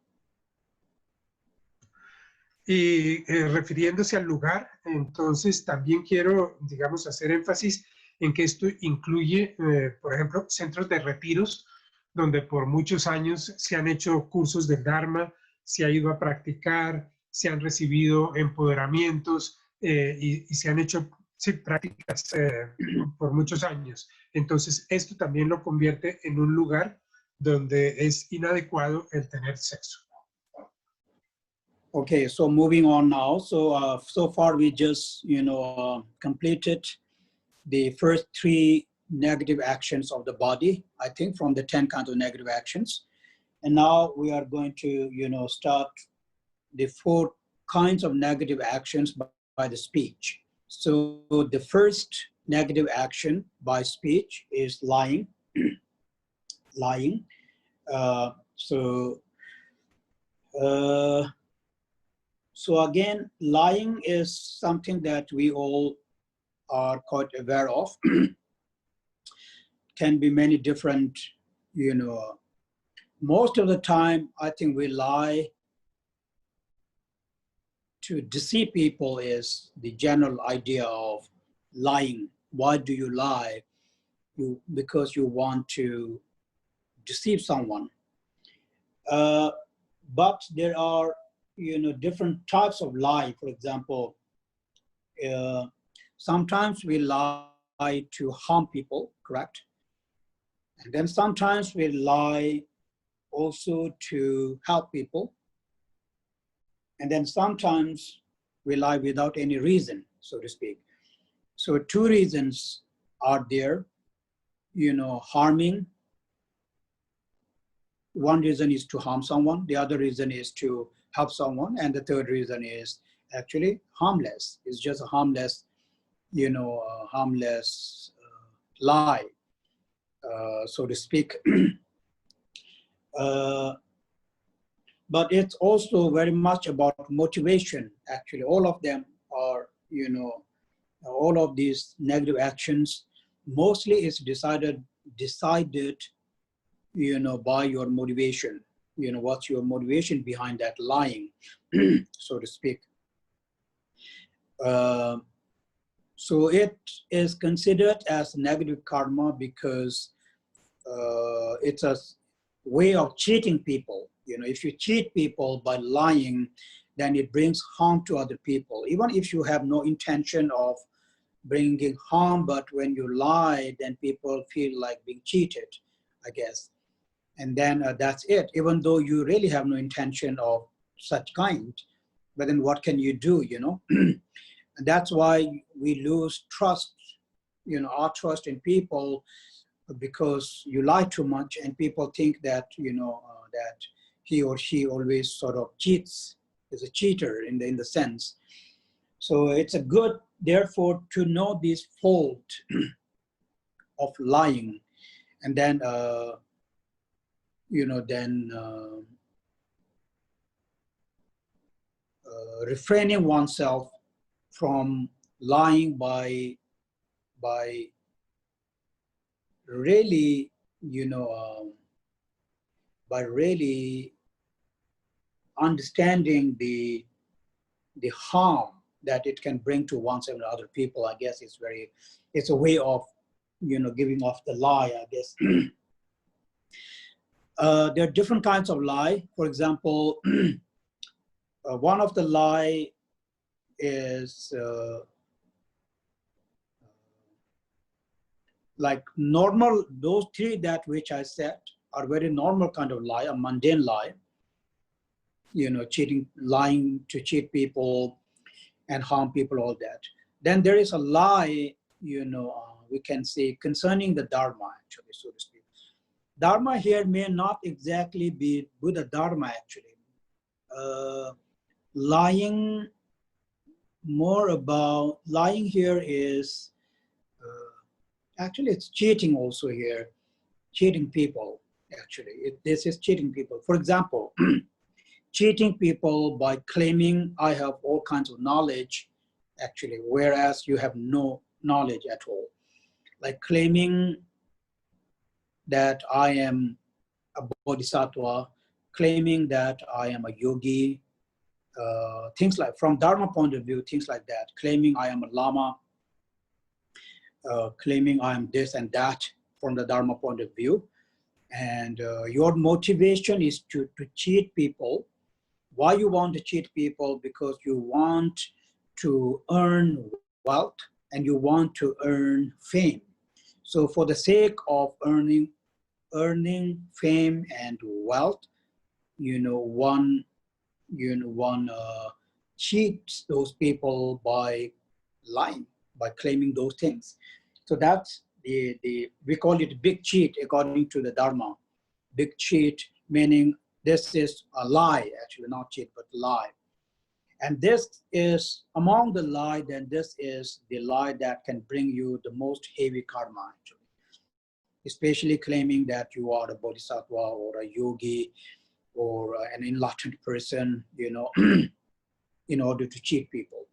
Y refiriéndose al lugar, entonces también quiero, digamos, hacer énfasis en que esto incluye, por ejemplo, centros de retiros, donde por muchos años se han hecho cursos del Dharma, se ha ido a practicar, se han recibido empoderamientos y se han hecho sí, prácticas por muchos años. Entonces, esto también lo convierte en un lugar donde es inadecuado el tener sexo. Okay, so moving on now. So so far we just completed the first 3 negative actions of the body, I think, from the 10 kinds of negative actions. And now we are going to start the 4 kinds of negative actions by the speech. So the first negative action by speech is lying. Lying. So again, lying is something that we all are quite aware of. Can be many different, most of the time, I think we lie to deceive people is the general idea of lying. Why do you lie? Because you want to deceive someone. But there are, different types of lie. For example, sometimes we lie to harm people, correct? And then sometimes we lie also to help people. And then sometimes we lie without any reason, so to speak. So 2 reasons are there, harming. One reason is to harm someone. The other reason is to help someone. And the third reason is actually harmless. It's just a harmless, harmless lie, so to speak. But it's also very much about motivation, actually. All of them are, all of these negative actions, mostly is decided, by your motivation. What's your motivation behind that lying, so to speak. So it is considered as negative karma because it's a way of cheating people. If you cheat people by lying, then it brings harm to other people. Even if you have no intention of bringing harm, but when you lie, then people feel like being cheated, I guess. And then that's it, even though you really have no intention of such kind. But then what can you do, And that's why we lose trust, our trust in people, because you lie too much and people think that, that he or she always sort of cheats, is a cheater in the sense. So it's a good, therefore, to know this fault of lying, and then, refraining oneself from lying by really, by really understanding the harm that it can bring to oneself and other people. I guess it's a way of, giving off the lie, I guess. There are different kinds of lie. For example, one of the lie is like normal, those 3 that which I said are very normal kind of lie, a mundane lie. Cheating, lying to cheat people and harm people, all that. Then there is a lie, we can say concerning the Dharma, actually, so to speak. Dharma here may not exactly be Buddha Dharma, actually. Lying here is, actually it's cheating also here, cheating people, actually. This is cheating people. For example, cheating people by claiming I have all kinds of knowledge, actually, whereas you have no knowledge at all. Like claiming that I am a bodhisattva, claiming that I am a yogi, things like, from Dharma point of view, things like that. Claiming I am a lama, claiming I am this and that from the Dharma point of view. And your motivation is to cheat people Why you want to cheat people? Because you want to earn wealth and you want to earn fame. So for the sake of earning fame and wealth, one cheats those people by lying, by claiming those things. So that's we call it big cheat according to the Dharma. Big cheat meaning this is a lie, actually not cheat, but lie. And this is among the lie, then this is the lie that can bring you the most heavy karma, actually. Especially claiming that you are a bodhisattva or a yogi or an enlightened person, in order to cheat people.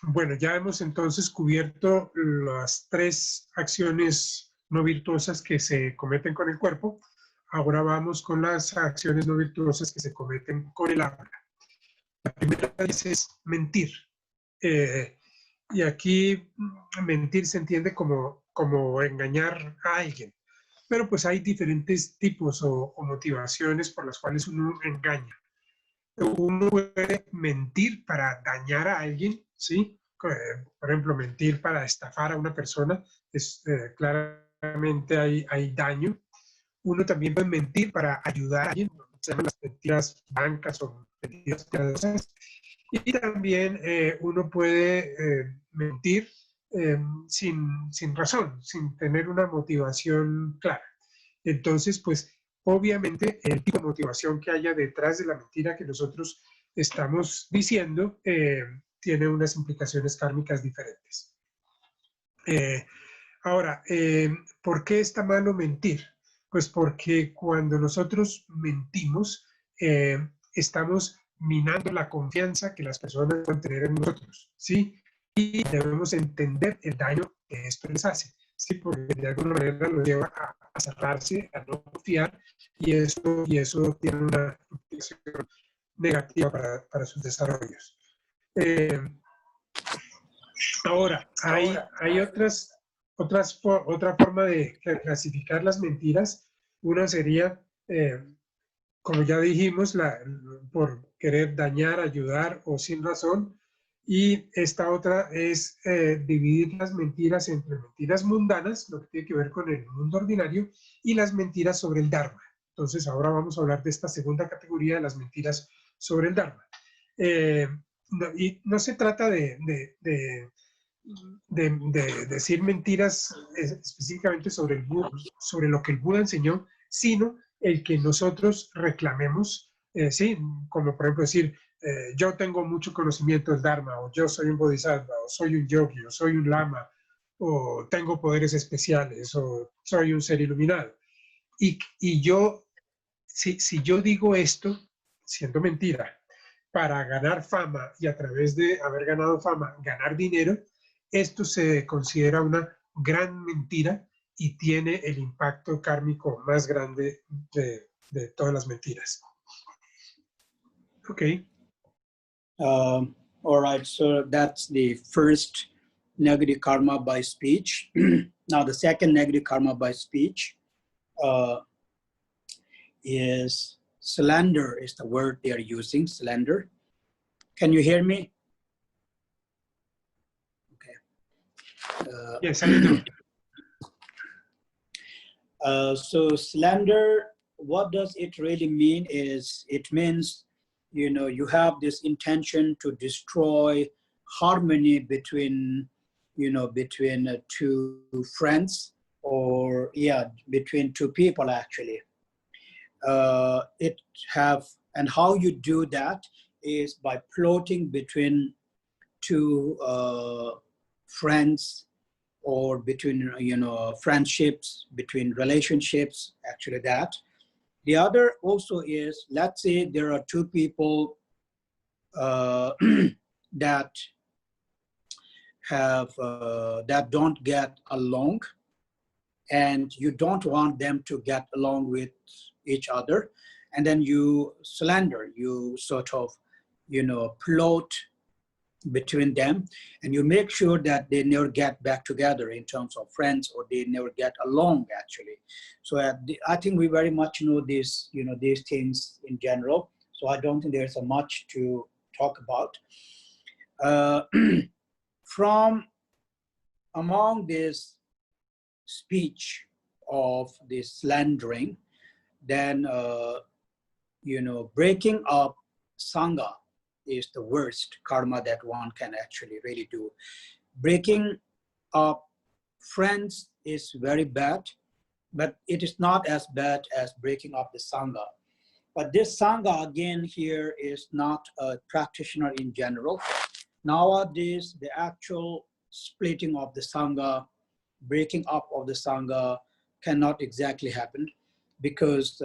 Bueno, ya hemos entonces cubierto las 3 acciones no virtuosas que se cometen con el cuerpo. Ahora vamos con las acciones no virtuosas que se cometen con el habla. La primera es mentir. Y aquí mentir se entiende como engañar a alguien. Pero pues hay diferentes tipos o motivaciones por las cuales uno engaña. Uno puede mentir para dañar a alguien, ¿sí? Por ejemplo, mentir para estafar a una persona, claramente hay daño. Uno también puede mentir para ayudar a alguien, se llaman las mentiras blancas o mentiras piadosas. Y también uno puede mentir sin razón, sin tener una motivación clara. Entonces, pues, obviamente, el tipo de motivación que haya detrás de la mentira que nosotros estamos diciendo tiene unas implicaciones kármicas diferentes. Ahora, ¿por qué está malo mentir? Pues porque cuando nosotros mentimos, estamos minando la confianza que las personas pueden tener en nosotros, ¿sí? Y debemos entender el daño que esto les hace, ¿sí? Porque de alguna manera lo lleva a cerrarse, a no confiar, y eso tiene una implicación negativa para sus desarrollos. Ahora, hay otra forma de clasificar las mentiras. Una sería, como ya dijimos, por querer dañar, ayudar o sin razón. Y esta otra es dividir las mentiras entre mentiras mundanas, lo que tiene que ver con el mundo ordinario, y las mentiras sobre el Dharma. Entonces, ahora vamos a hablar de esta segunda categoría de las mentiras sobre el Dharma. Y no se trata de decir mentiras específicamente sobre lo que el Buda enseñó, sino el que nosotros reclamemos, ¿sí? Como por ejemplo decir, yo tengo mucho conocimiento del Dharma, o yo soy un bodhisattva, o soy un yogi, o soy un lama, o tengo poderes especiales, o soy un ser iluminado. Y yo, si yo digo esto, siendo mentira, para ganar fama y a través de haber ganado fama, ganar dinero, esto se considera una gran mentira y tiene el impacto kármico más grande de todas las mentiras. Okay. All right, so that's the first negative karma by speech. Now the second negative karma by speech is slander is the word they are using, slander. Can you hear me? Okay. Yes, I do. So slander, what does it really mean is it means, you have this intention to destroy harmony between, between two friends or, between two people actually. And how you do that is by plotting between two friends or between, friendships, between relationships, actually that. The other also is, let's say there are two people that don't get along, and you don't want them to get along with each other, and then you slander, you sort of, plot between them, and you make sure that they never get back together in terms of friends, or they never get along actually. So I think we very much know these, you know, these things in general. So I don't think there's a much to talk about. From among this speech of this slandering, then you know, breaking up sangha is the worst karma that one can actually really do. Breaking up friends is very bad, but it is not as bad as breaking up the sangha. But this sangha again here is not a practitioner in general. Nowadays, the actual splitting of the sangha, breaking up of the sangha cannot exactly happen, because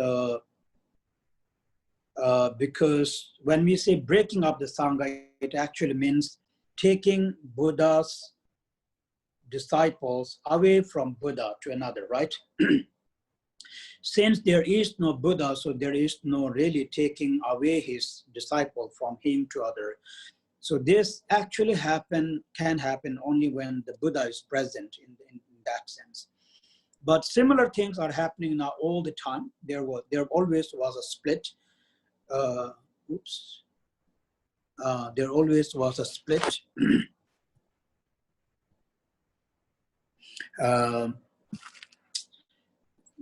when we say breaking up the sangha, it actually means taking Buddha's disciples away from Buddha to another, right? Since there is no Buddha, so there is no really taking away his disciple from him to other. So this actually can happen only when the Buddha is present in that sense. But similar things are happening now all the time. There always was a split. There always was a split.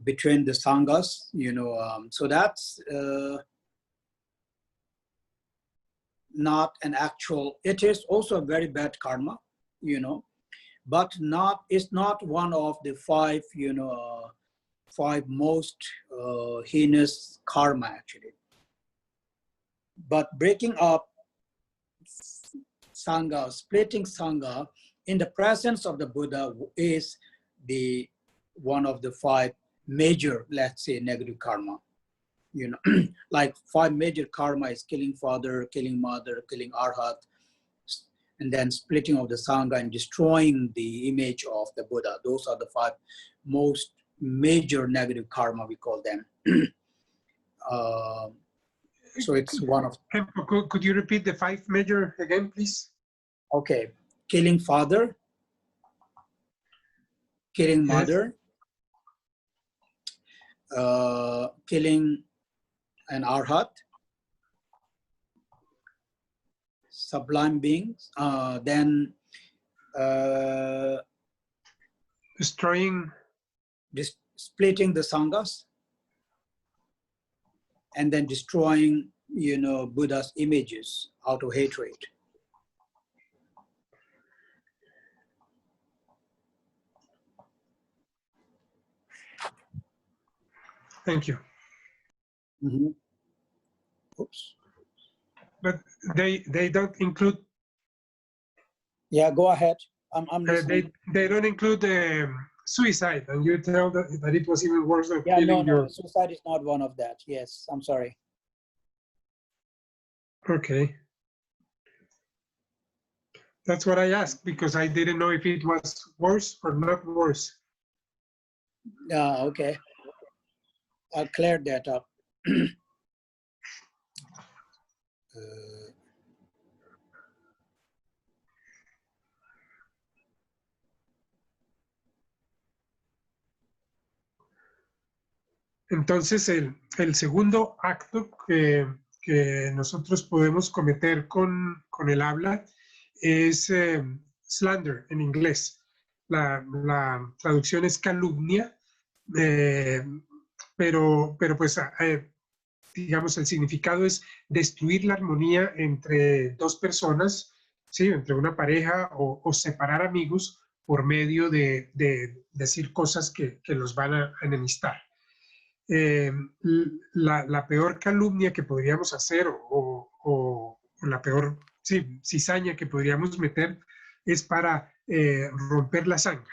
Between the sanghas, you know, so that's not an actual, it is also a very bad karma, you know, but it's not one of the five, you know, five most heinous karma actually. But breaking up sangha, splitting sangha in the presence of the Buddha is the one of the five major, let's say, negative karma. You know, like five major karma is killing father, killing mother, killing arhat, and then splitting of the sangha and destroying the image of the Buddha. Those are the five most major negative karma, we call them. So it's one of... Could you repeat the five major again, please? Okay, killing father, killing mother, killing an arhat, sublime beings, then destroying, splitting the sanghas, and then destroying, you know, Buddha's images out of hatred. Thank you. Mm-hmm. Oops. But they don't include. Yeah, go ahead. I'm listening. They don't include suicide, and you tell that it was even worse than killing no, suicide is not one of that. Yes, I'm sorry. Okay. That's what I asked, because I didn't know if it was worse or not worse. Okay. I'll clear that up. Entonces, el segundo acto que nosotros podemos cometer con el habla es slander en inglés. La traducción es calumnia, pero pues digamos el significado es destruir la armonía entre dos personas, ¿sí? Entre una pareja o separar amigos por medio de decir cosas que los van a enemistar. La peor calumnia que podríamos hacer o la peor cizaña que podríamos meter es para romper la sangha.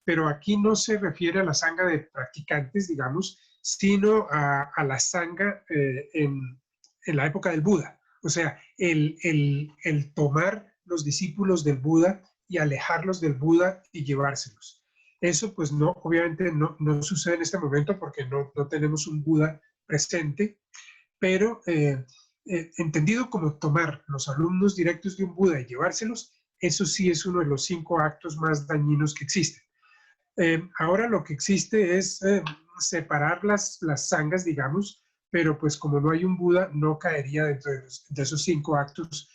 Pero aquí no se refiere a la sangha de practicantes, digamos, sino a la sangha en la época del Buda. O sea, el tomar los discípulos del Buda y alejarlos del Buda y llevárselos. Eso pues no, obviamente no sucede en este momento porque no tenemos un Buda presente, pero entendido como tomar los alumnos directos de un Buda y llevárselos, eso sí es uno de los 5 actos más dañinos que existen. Ahora lo que existe es separar las sangas, digamos, pero pues como no hay un Buda, no caería dentro de esos 5 actos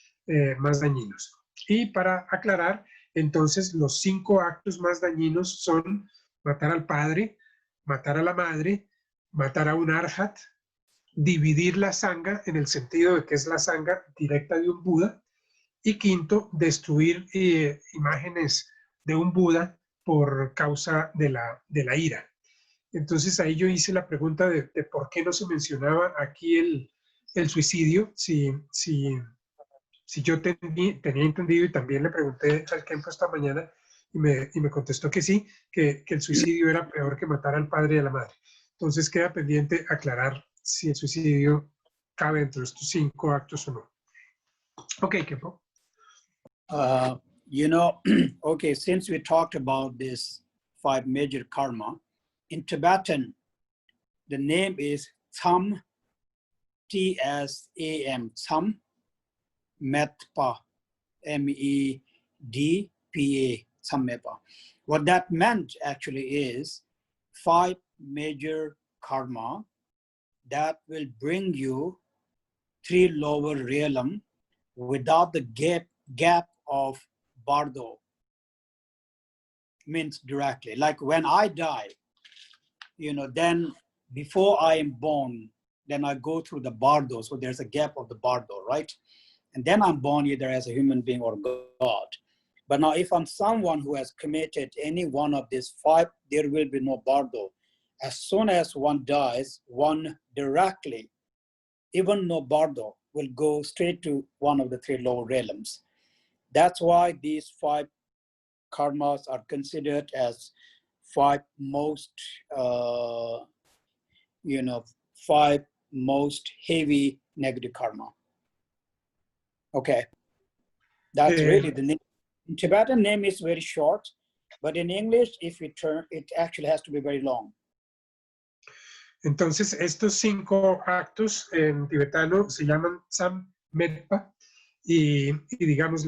más dañinos. Y para aclarar, entonces los 5 actos más dañinos son matar al padre, matar a la madre, matar a un arhat, dividir la sanga en el sentido de que es la sanga directa de un Buda, y quinto, destruir imágenes de un Buda por causa de la ira. Entonces ahí yo hice la pregunta de por qué no se mencionaba aquí el suicidio, si yo tenía entendido, y también le pregunté al Khempo esta mañana y me contestó que sí, que el suicidio era peor que matar al padre y a la madre. Entonces queda pendiente aclarar si el suicidio cabe dentro de estos 5 actos o no. Ok, Khempo. You know, okay, since we talked about this 5 major karma, in Tibetan, the name is Tsam, T-S-A-M, Tsam, Metpa, M-E-D-P-A, Sammepa. What that meant actually is 5 major karma that will bring you 3 lower realm without the gap of bardo. Means directly. Like when I die, you know, then before I am born, then I go through the bardo. So there's a gap of the bardo, right? And then I'm born either as a human being or God. But now if I'm someone who has committed any one of these 5, there will be no bardo. As soon as one dies, one directly, even no bardo, will go straight to one of the 3 lower realms. That's why these 5 karmas are considered as 5 most, 5 most heavy negative karma. Okay, that's really the name. In Tibetan name is very short, but in English, if you turn, it actually has to be very long. Entonces, estos 5 actos en tibetano se llaman Sammepa y digamos,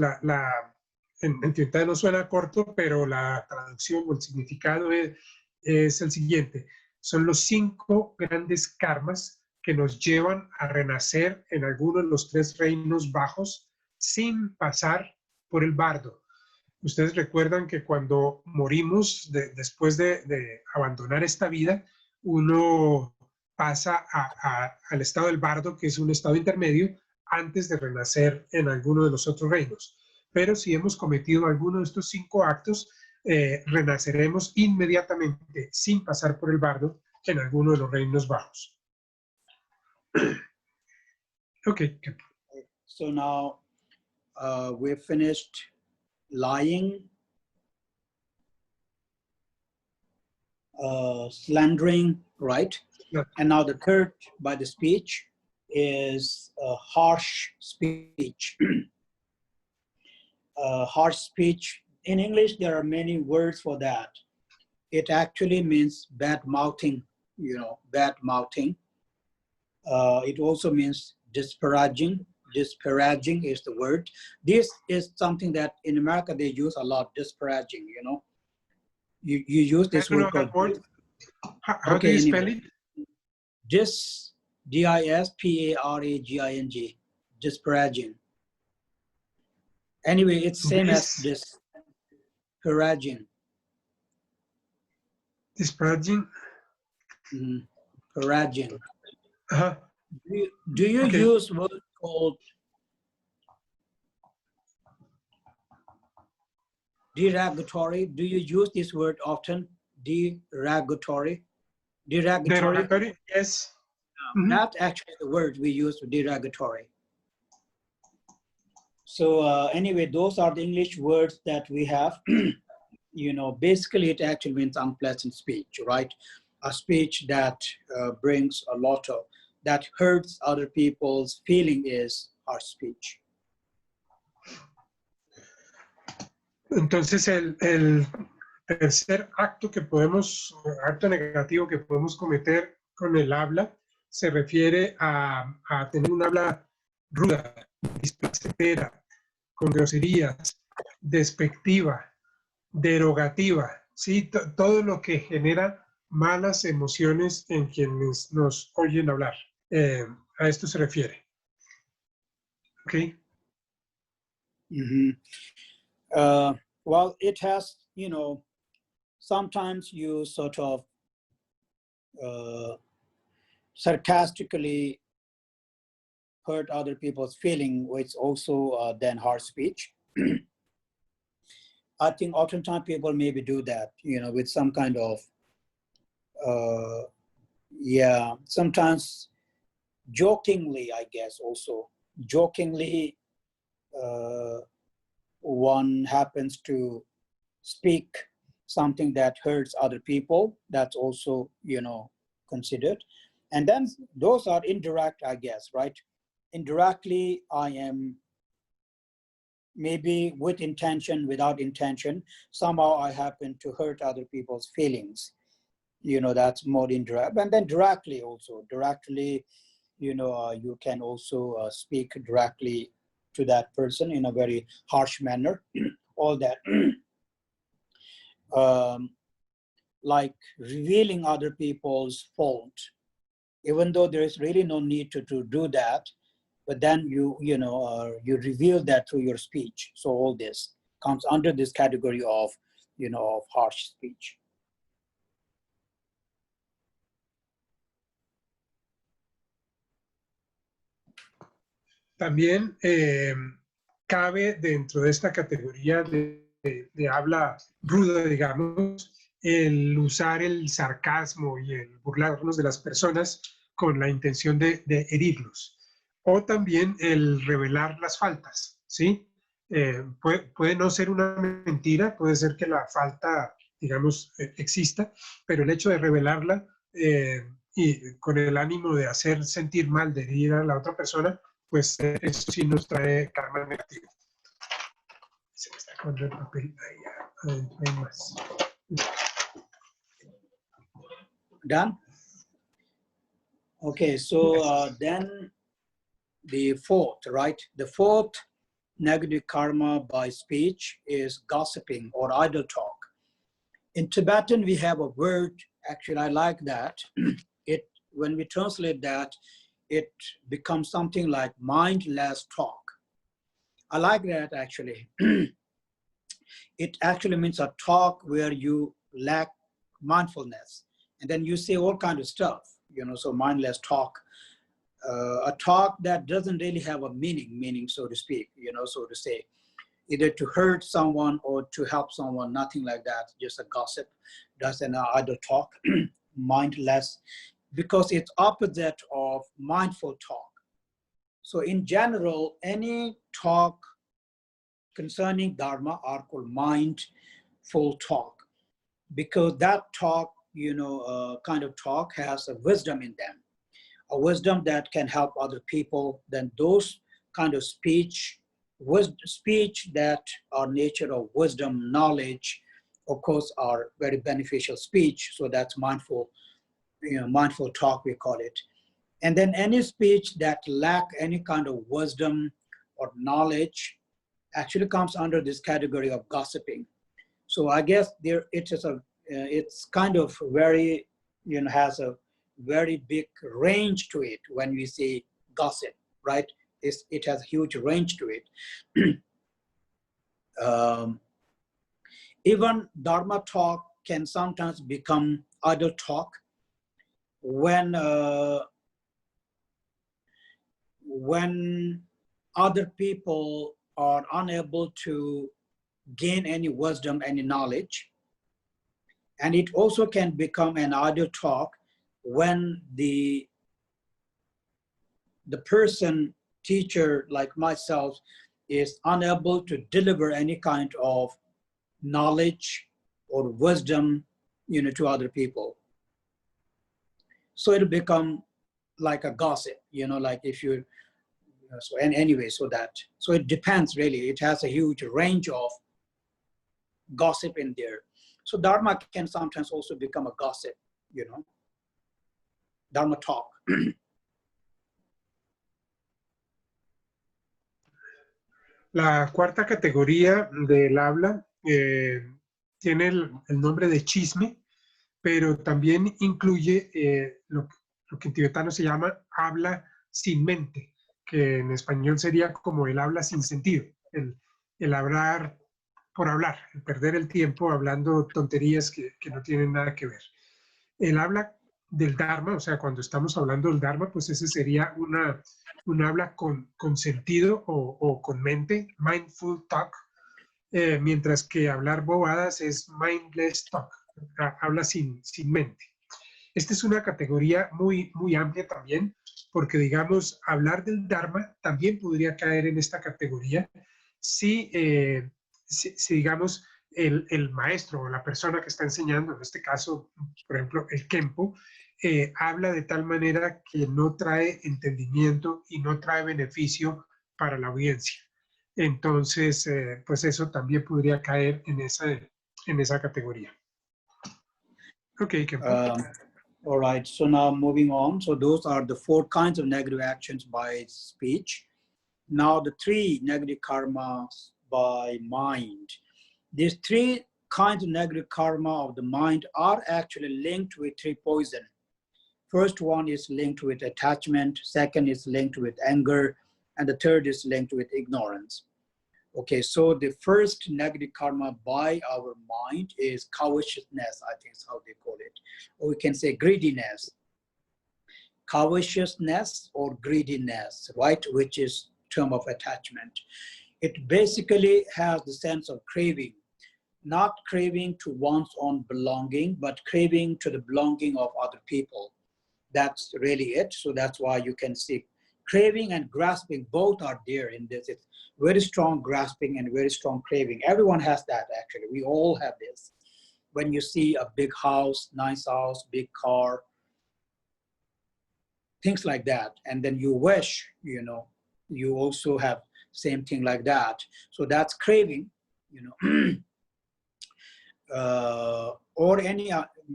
en tibetano suena corto, pero la traducción o el significado es el siguiente. Son los 5 grandes karmas que nos llevan a renacer en alguno de los 3 reinos bajos sin pasar por el bardo. Ustedes recuerdan que cuando morimos, después de abandonar esta vida, uno pasa al estado del bardo, que es un estado intermedio, antes de renacer en alguno de los otros reinos. Pero si hemos cometido alguno de estos 5 actos, renaceremos inmediatamente, sin pasar por el bardo, en alguno de los reinos bajos. Okay. So now we've finished lying, slandering, right? Yeah. And now the third by the speech is harsh speech. Harsh speech. In English, there are many words for that. It actually means bad mouthing, bad mouthing. It also means disparaging. Disparaging is the word. This is something that in America they use a lot, disparaging, You use this word called... How do you spell it? D-I-S-P-A-R-A-G-I-N-G, disparaging. Anyway, it's same as disparaging. Disparaging? Disparaging. Uh-huh. Do you use word called derogatory? Do you use this word often? Derogatory? Derogatory? Yes. That's actually the word we use for derogatory. So anyway, those are the English words that we have. Basically it actually means unpleasant speech, right? A speech that brings a lot of, that hurts other people's feeling is harsh speech. Entonces el tercer acto negativo que podemos cometer con el habla se refiere a tener un habla ruda, displacentera, con groserías, despectiva, derogativa, ¿sí? Todo lo que genera malas emociones en quienes nos oyen hablar. A esto se refiere. ¿Ok? Mm-hmm. Well, it has, sometimes you sort of sarcastically hurt other people's feeling, which also then harsh speech. I think oftentimes people maybe do that, with some kind of, sometimes jokingly, I guess also. Jokingly, one happens to speak something that hurts other people. That's also, considered. And then those are indirect, I guess, right? Indirectly, I am maybe with intention, without intention, somehow I happen to hurt other people's feelings. That's more indirect. And then directly also, you can also speak directly to that person in a very harsh manner. All that. Like revealing other people's fault, even though there is really no need to do that, but then you reveal that through your speech. So all this comes under this category of, of harsh speech. También cabe dentro de esta categoría de habla ruda, digamos, el usar el sarcasmo y el burlarnos de las personas con la intención de herirlos. O también el revelar las faltas, ¿sí? Puede no ser una mentira, puede ser que la falta, digamos, exista, pero el hecho de revelarla y con el ánimo de hacer sentir mal, de herir a la otra persona, pues eso sí nos trae karma negativo. Se me está acabando el papel. Ahí hay más. Done? Okay, so then the fourth, right? The fourth negative karma by speech is gossiping or idle talk. In Tibetan, we have a word, actually I like that. When we translate that, it becomes something like mindless talk. I like that actually. It actually means a talk where you lack mindfulness. And then you say all kinds of stuff, so mindless talk. A talk that doesn't really have a meaning, so to speak, so to say. Either to hurt someone or to help someone, nothing like that, just a gossip. That's an idle talk, mindless, because it's opposite of mindful talk. So in general, any talk concerning Dharma are called mindful talk, because that talk, kind of talk has a wisdom in them, a wisdom that can help other people. Then those kind of speech that are nature of wisdom, knowledge, of course, are very beneficial speech. So that's mindful, mindful talk, we call it. And then any speech that lack any kind of wisdom or knowledge actually comes under this category of gossiping. So I guess it's kind of very, has a very big range to it when we say gossip, right? It has a huge range to it. Even Dharma talk can sometimes become idle talk when other people are unable to gain any wisdom, any knowledge. And it also can become an idle talk when the person, teacher like myself, is unable to deliver any kind of knowledge or wisdom, to other people. So it'll become like a gossip, like if you, so and anyway, so it depends really. It has a huge range of gossip in there. So Dharma can sometimes also become a gossip, Dharma talk. La cuarta categoría del habla tiene el nombre de chisme, pero también incluye lo que en tibetano se llama habla sin mente, que en español sería como el habla sin sentido, el hablar por hablar, el perder el tiempo hablando tonterías que no tienen nada que ver. El habla del Dharma, o sea, cuando estamos hablando del Dharma, pues ese sería un habla con sentido o con mente, mindful talk, mientras que hablar bobadas es mindless talk, habla sin mente. Esta es una categoría muy amplia también, porque digamos, hablar del Dharma también podría caer en esta categoría si, si digamos, el maestro o la persona que está enseñando, en este caso, por ejemplo, el Khempo, habla de tal manera que no trae entendimiento y no trae beneficio para la audiencia. Entonces, pues eso también podría caer en esa categoría. Ok, Khempo. All right, so now moving on. So those are the 4 kinds of negative actions by speech. Now the 3 negative karmas by mind. These 3 kinds of negative karma of the mind are actually linked with 3 poison. First one is linked with attachment, second is linked with anger, and the third is linked with ignorance. Okay, so the first negative karma by our mind is covetousness, I think is how they call it. Or we can say greediness. Covetousness or greediness, right? Which is term of attachment. It basically has the sense of craving, not craving to one's own belonging, but craving to the belonging of other people. That's really it. So that's why you can see craving and grasping, both are there in this. It's very strong grasping and very strong craving. Everyone has that actually. We all have this. When you see a big house, nice house, big car, things like that. And then you wish, you know, you also have same thing like that. So that's craving, you know. Or any,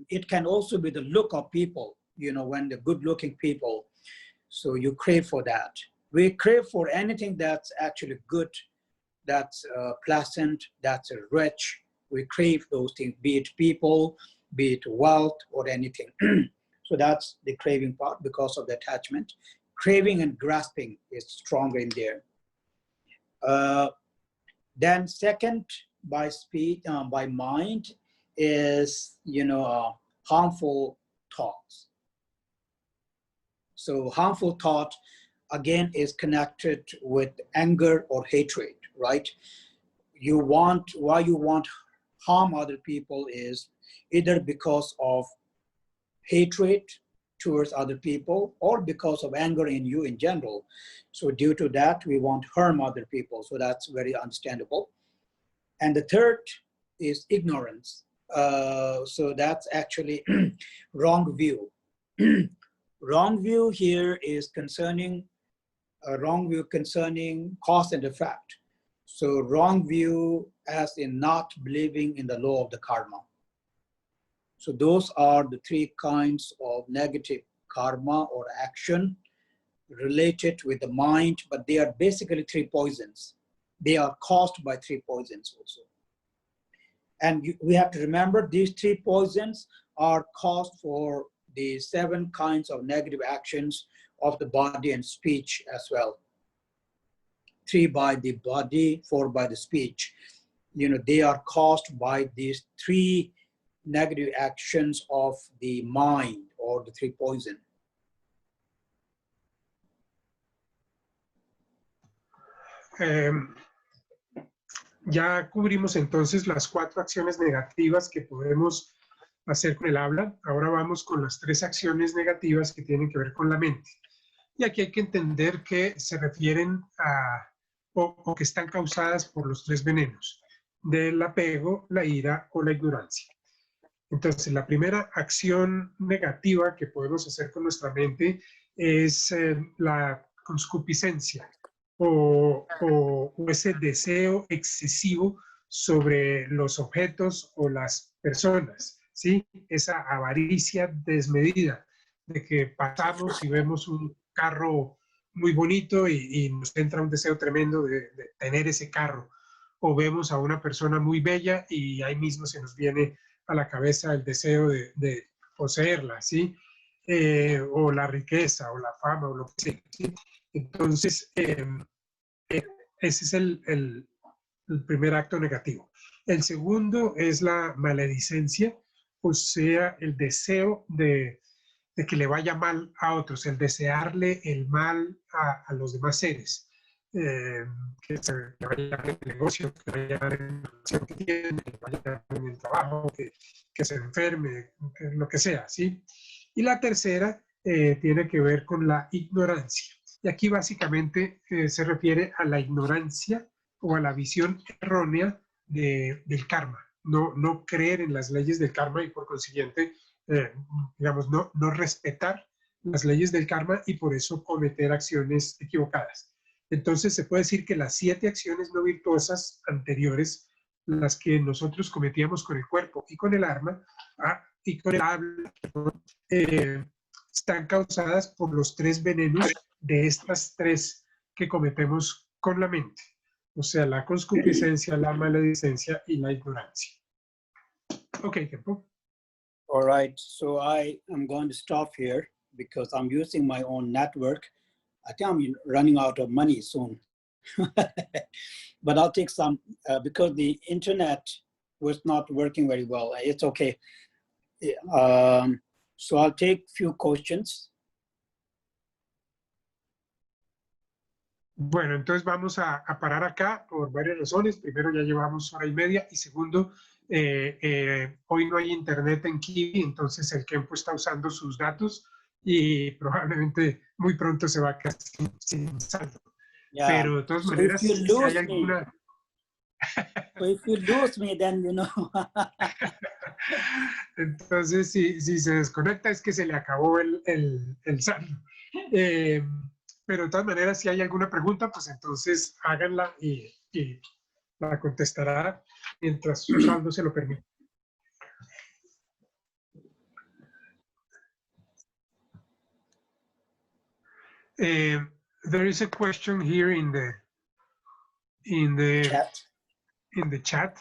it can also be the look of people, you know, when the good looking people. So you crave for that. We crave for anything that's actually good, that's pleasant, that's rich. We crave those things, be it people, be it wealth or anything. So that's the craving part because of the attachment. Craving and grasping is stronger in there. Then second, by speed, by mind, is, you know, harmful thoughts. So harmful thought, again, is connected with anger or hatred, right? Why you want harm other people is either because of hatred towards other people or because of anger in you in general. So due to that, we want to harm other people. So that's very understandable. And the third is ignorance. So that's actually wrong view. Wrong view here is concerning wrong view concerning cause and effect. So wrong view as in not believing in the law of the karma. So those are the 3 kinds of negative karma or action related with the mind, but they are basically 3 poisons. They are caused by 3 poisons also. And we have to remember these 3 poisons are caused for the 7 kinds of negative actions of the body and speech as well. 3 by the body, 4 by the speech. You know, they are caused by these 3 negative actions of the mind or the 3 poison. Ya cubrimos entonces las 4 acciones negativas que podemos hacer con el habla. Ahora vamos con las 3 acciones negativas que tienen que ver con la mente. Y aquí hay que entender que se refieren a, o que están causadas por los 3 venenos, del apego, la ira o la ignorancia. Entonces, la primera acción negativa que podemos hacer con nuestra mente es la concupiscencia o ese deseo excesivo sobre los objetos o las personas, ¿sí? Esa avaricia desmedida de que pasamos y vemos un carro muy bonito y nos entra un deseo tremendo de tener ese carro. O vemos a una persona muy bella y ahí mismo se nos viene a la cabeza el deseo de poseerla, ¿sí? O la riqueza, o la fama, o lo que sea, ¿sí? Entonces, ese es el primer acto negativo. El segundo es la maledicencia, o sea, el deseo de que le vaya mal a otros, el desearle el mal a los demás seres. Que se le vaya mal en el negocio, que le vaya mal en la relación que tiene, que le vaya mal en el trabajo, que se enferme, lo que sea, ¿sí? Y la tercera tiene que ver con la ignorancia. Y aquí básicamente se refiere a la ignorancia o a la visión errónea del karma. No creer en las leyes del karma y por consiguiente, digamos, no respetar las leyes del karma y por eso cometer acciones equivocadas. Entonces se puede decir que las 7 acciones no virtuosas anteriores, las que nosotros cometíamos con el cuerpo y con el alma, y con el habla, están causadas por los 3 venenos de estas 3 que cometemos con la mente. O sea, la concupiscencia, la maledicencia y la ignorancia. Okay, Khempo. All right, so I am going to stop here because I'm using my own network. I think I'm running out of money soon. But I'll take some because the internet was not working very well. It's okay. So I'll take few questions. Bueno, entonces vamos a parar acá por varias razones. Primero, ya llevamos 1:30 y segundo, hoy no hay internet en Kiwi, entonces el Khempo está usando sus datos y probablemente muy pronto se va a quedar sin saldo. Yeah. Pero de todas So maneras, if you si lose hay alguna... so if you lose me, then you know. Entonces, si se desconecta es que se le acabó el saldo. Pero de todas maneras, si hay alguna pregunta, pues entonces háganla y la contestará mientras su saldo se lo permite. There is a question here in the chat.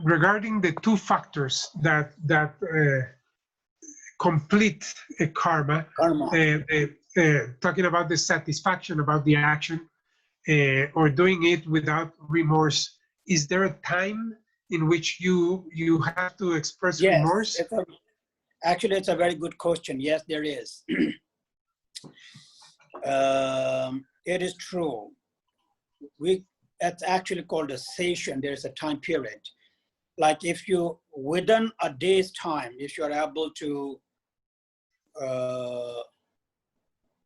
Regarding the 2 factors that complete a karma, talking about the satisfaction about the action or doing it without remorse, is there a time in which you have to express remorse? Actually, it's a very good question. Yes, there is. It is true. It's actually called a session. There's a time period. Like if you, within a day's time, if you're able to,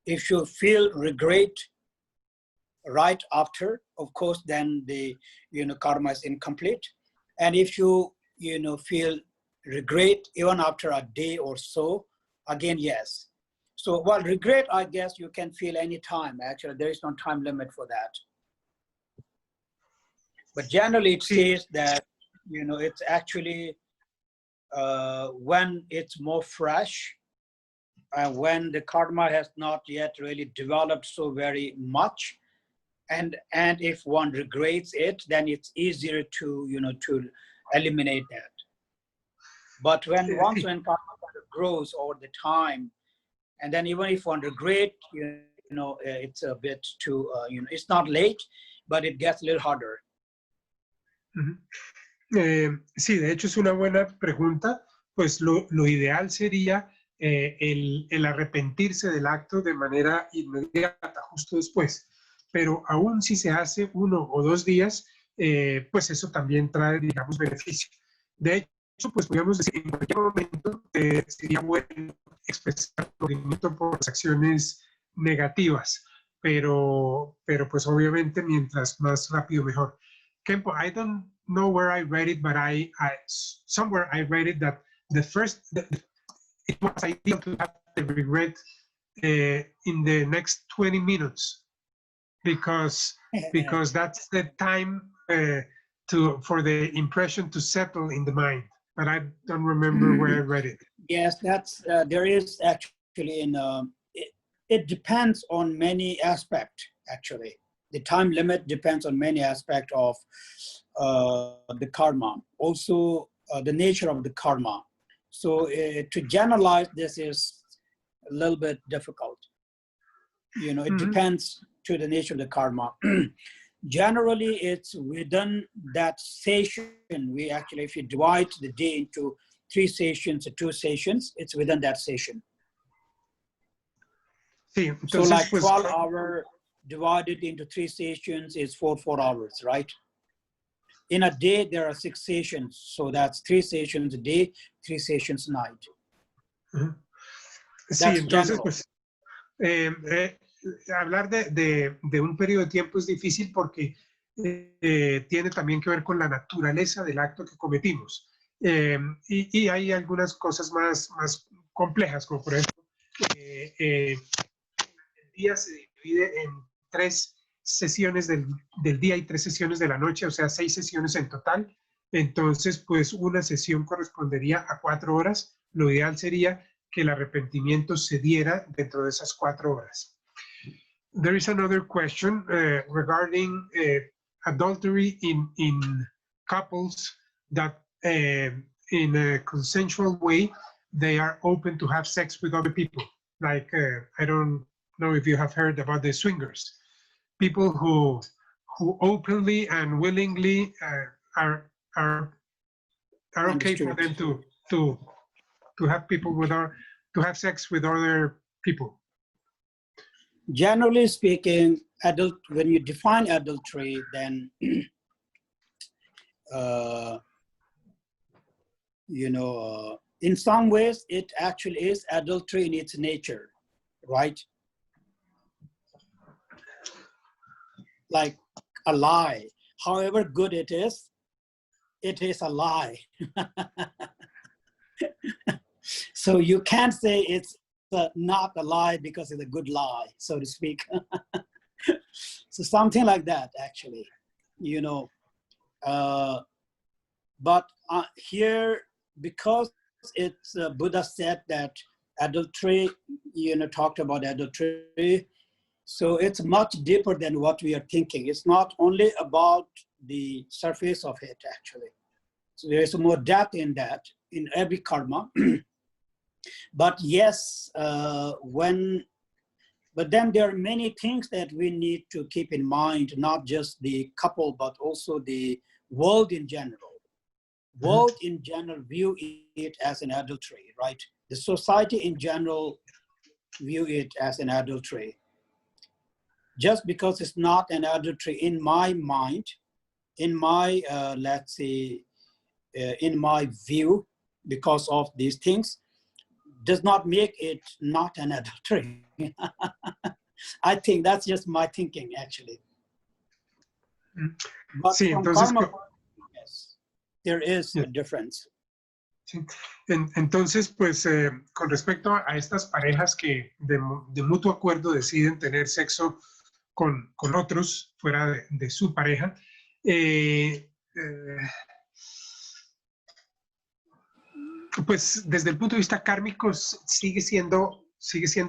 if you feel regret right after, of course, then the, karma is incomplete. And if you, feel regret even after a day or so, again, yes. So, well, regret, I guess you can feel any time. Actually, there is no time limit for that. But generally it says that, it's actually when it's more fresh, when the karma has not yet really developed so very much, and if one regrets it, then it's easier to, to eliminate that. But once when karma kind of grows over the time, and then even if one regret, it's a bit too, it's not late, but it gets a little harder. Sí, de hecho es una buena pregunta. Pues lo ideal sería el arrepentirse del acto de manera inmediata, justo después. Pero aún si se hace 1 o 2 días, pues eso también trae, digamos, beneficio. De hecho, pues podríamos decir, en cualquier momento sería bueno expresar movimiento por las acciones negativas, pero pues obviamente mientras más rápido mejor. Khempo, I don't know where I read it, but somewhere I read it that it was ideal to have the regret in the next 20 minutes because that's the time for the impression to settle in the mind. But I don't remember where I read it. Yes, that's there is actually it depends on many aspects actually. The time limit depends on many aspects of the karma. Also the nature of the karma. So to generalize this is a little bit difficult. You know, it depends to the nature of the karma. Generally, it's within that session. We actually, if you divide the day into 3 sessions or 2 sessions, it's within that session. Sí, So entonces, like pues, 12 hours divided into 3 sessions is 4 hours, right? In a day, there are 6 sessions. So that's 3 sessions a day, 3 sessions a night. sí, That's entonces, general. pues, hablar de un periodo de tiempo es difícil porque tiene también que ver con la naturaleza del acto que cometimos. Y hay algunas cosas más complejas, como por ejemplo, el día se divide en 3 sesiones del día y 3 sesiones de la noche, o sea, 6 sesiones en total. Entonces, pues una sesión correspondería a 4 horas. Lo ideal sería que el arrepentimiento se diera dentro de esas 4 horas. There is another question regarding adultery in couples that in a consensual way, they are open to have sex with other people. Like, I don't know if you have heard about the swingers. People who openly and willingly are okay for them to have people to have sex with other people. Generally speaking, when you define adultery, then you know, in some ways, it actually is adultery in its nature, right? Like a lie. However good it is a lie. So you can't say it's not a lie because it's a good lie, so to speak. So something like that, actually, you know. But here, because it's Buddha said that adultery, you know, talked about adultery. So it's much deeper than what we are thinking. It's not only about the surface of it, actually. So there's more depth in that, in every karma. But yes, but then there are many things that we need to keep in mind, not just the couple, but also the world in general. World in general view it as an adultery, right? The society in general view it as an adultery. Just because it's not an adultery in my mind, in my, let's say, in my view, because of these things, does not make it not an adultery. I think that's just my thinking, actually. But Sí, from entonces, karma, yes, there is a difference. Sí. Entonces, pues con respecto a estas parejas que de mutuo acuerdo deciden tener sexo con otros fuera de su pareja, pues desde el punto de vista kármico sigue siendo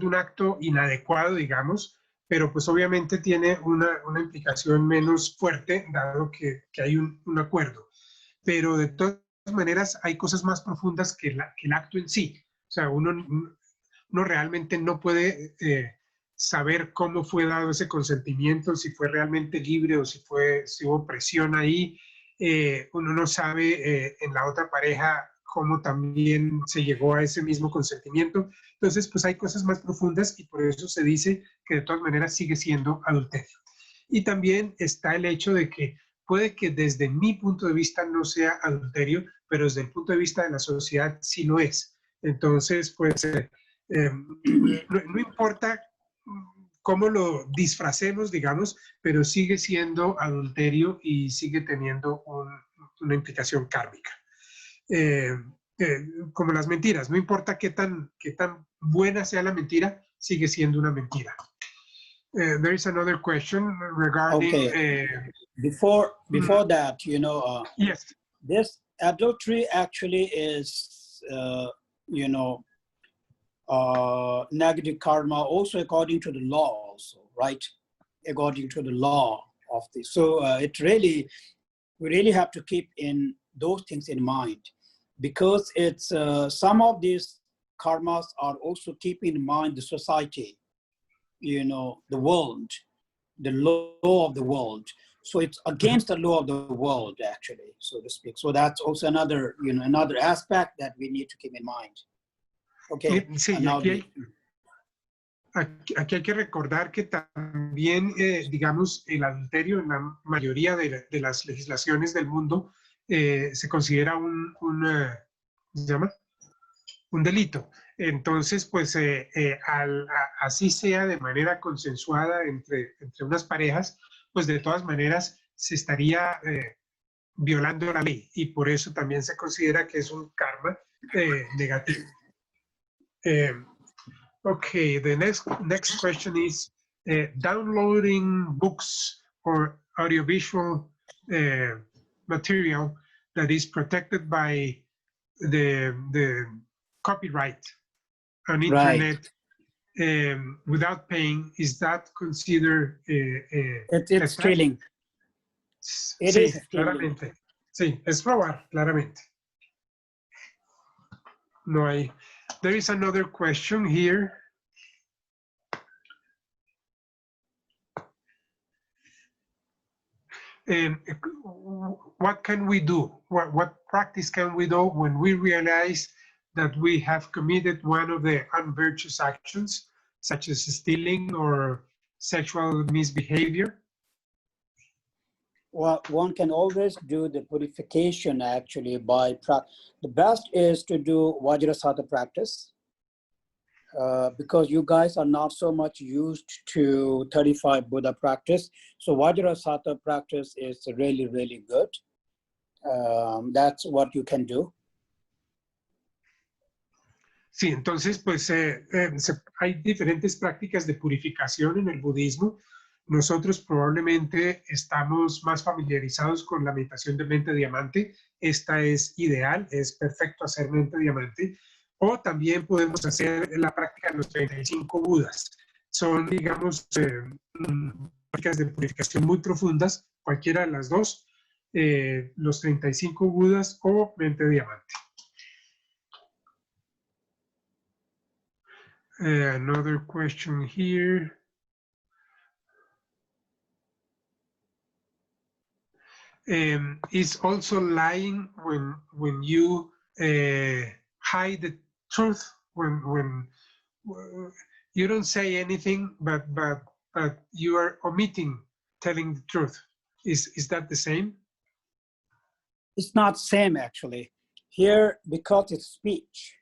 un acto inadecuado, digamos, pero pues obviamente tiene una implicación menos fuerte, dado que hay un acuerdo. Pero de todas maneras hay cosas más profundas que el acto en sí. O sea, uno realmente no puede saber cómo fue dado ese consentimiento, si fue realmente libre o si hubo presión ahí. Uno no sabe en la otra pareja cómo también se llegó a ese mismo consentimiento. Entonces, pues hay cosas más profundas y por eso se dice que de todas maneras sigue siendo adulterio. Y también está el hecho de que puede que desde mi punto de vista no sea adulterio, pero desde el punto de vista de la sociedad sí lo es. Entonces, pues no importa cómo lo disfracemos, digamos, pero sigue siendo adulterio y sigue teniendo una implicación kármica. Como las mentiras, no importa qué tan buena sea la mentira, sigue siendo una mentira. There is another question regarding. Okay. Before that, you know, Yes. this adultery actually is, you know, negative karma also according to the law also, right? According to the law of this. So we really have to keep in those things in mind, because it's some of these karmas are also keeping in mind the society, you know, the world, the law of the world. So it's against the law of the world, actually, so to speak. So that's also another, you know, another aspect that we need to keep in mind. Okay. Sí, aquí hay que recordar que también, digamos, el adulterio en la mayoría de las legislaciones del mundo se considera ¿se llama? Un delito. Entonces, pues, así sea de manera consensuada entre unas parejas, pues de todas maneras se estaría violando la ley, y por eso también se considera que es un karma negativo. Okay, the next question is downloading books or audiovisual material that is protected by the copyright on internet, right, without paying. Is that considered it's stealing? It sí, is stealing. claramente. Sí, es robar, claramente. No hay. There is another question here. What can we do? What practice can we do when we realize that we have committed one of the unvirtuous actions, such as stealing or sexual misbehavior? Well, one can always do the purification actually by the best is to do Vajrasatha practice, because you guys are not so much used to 35 Buddha practice. So Vajrasatha practice is really, really good. That's what you can do. Sí, entonces, pues hay diferentes prácticas de purificación en el budismo. Nosotros probablemente estamos más familiarizados con la meditación de mente diamante. Esta es ideal, es perfecto hacer mente diamante. O también podemos hacer la práctica de los 35 Budas. Son, digamos, prácticas de purificación muy profundas, cualquiera de las dos, los 35 Budas o mente diamante. Another question here. Is also lying when you hide the truth, when you don't say anything, but you are omitting telling the truth. Is that the same? It's not same actually. Here, because it's speech,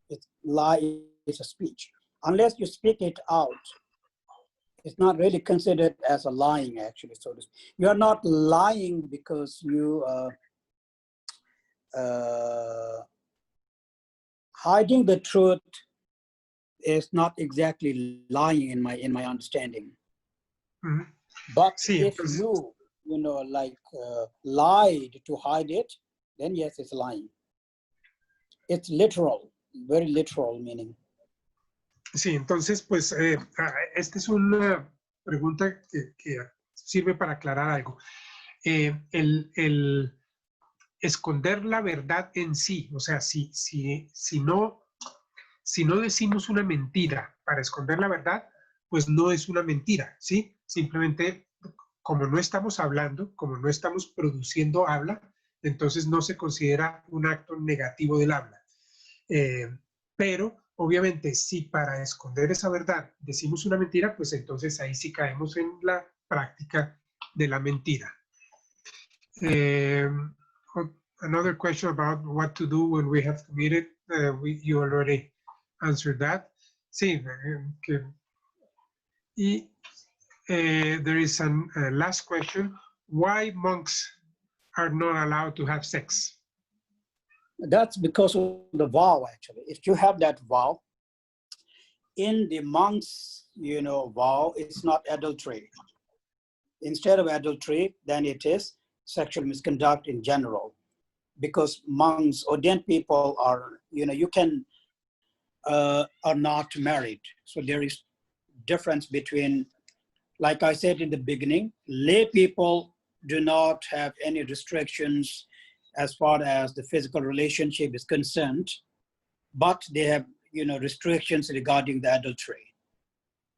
it's lie is a speech. Unless you speak it out, it's not really considered as a lying actually. So you are not lying because you hiding the truth is not exactly lying in my understanding. Mm-hmm. But if you know, like lied to hide it, then yes, it's lying. It's literal, very literal meaning. Sí, entonces, pues, esta es una pregunta que sirve para aclarar algo. El esconder la verdad en sí, o sea, si no decimos una mentira para esconder la verdad, pues no es una mentira, ¿sí? Simplemente, como no estamos hablando, como no estamos produciendo habla, entonces no se considera un acto negativo del habla. Pero, obviamente, si para esconder esa verdad decimos una mentira, pues entonces ahí sí caemos en la práctica de la mentira. Another question about what to do when we have committed. You already answered that. Sí, y there is a last question. Why monks are not allowed to have sex? That's because of the vow, actually. If you have that vow, in the monks, vow, it's not adultery. Instead of adultery, then it is sexual misconduct in general. Because monks, ordained people are, are not married. So there is difference between, like I said in the beginning, lay people do not have any restrictions as far as the physical relationship is concerned, but they have, restrictions regarding the adultery,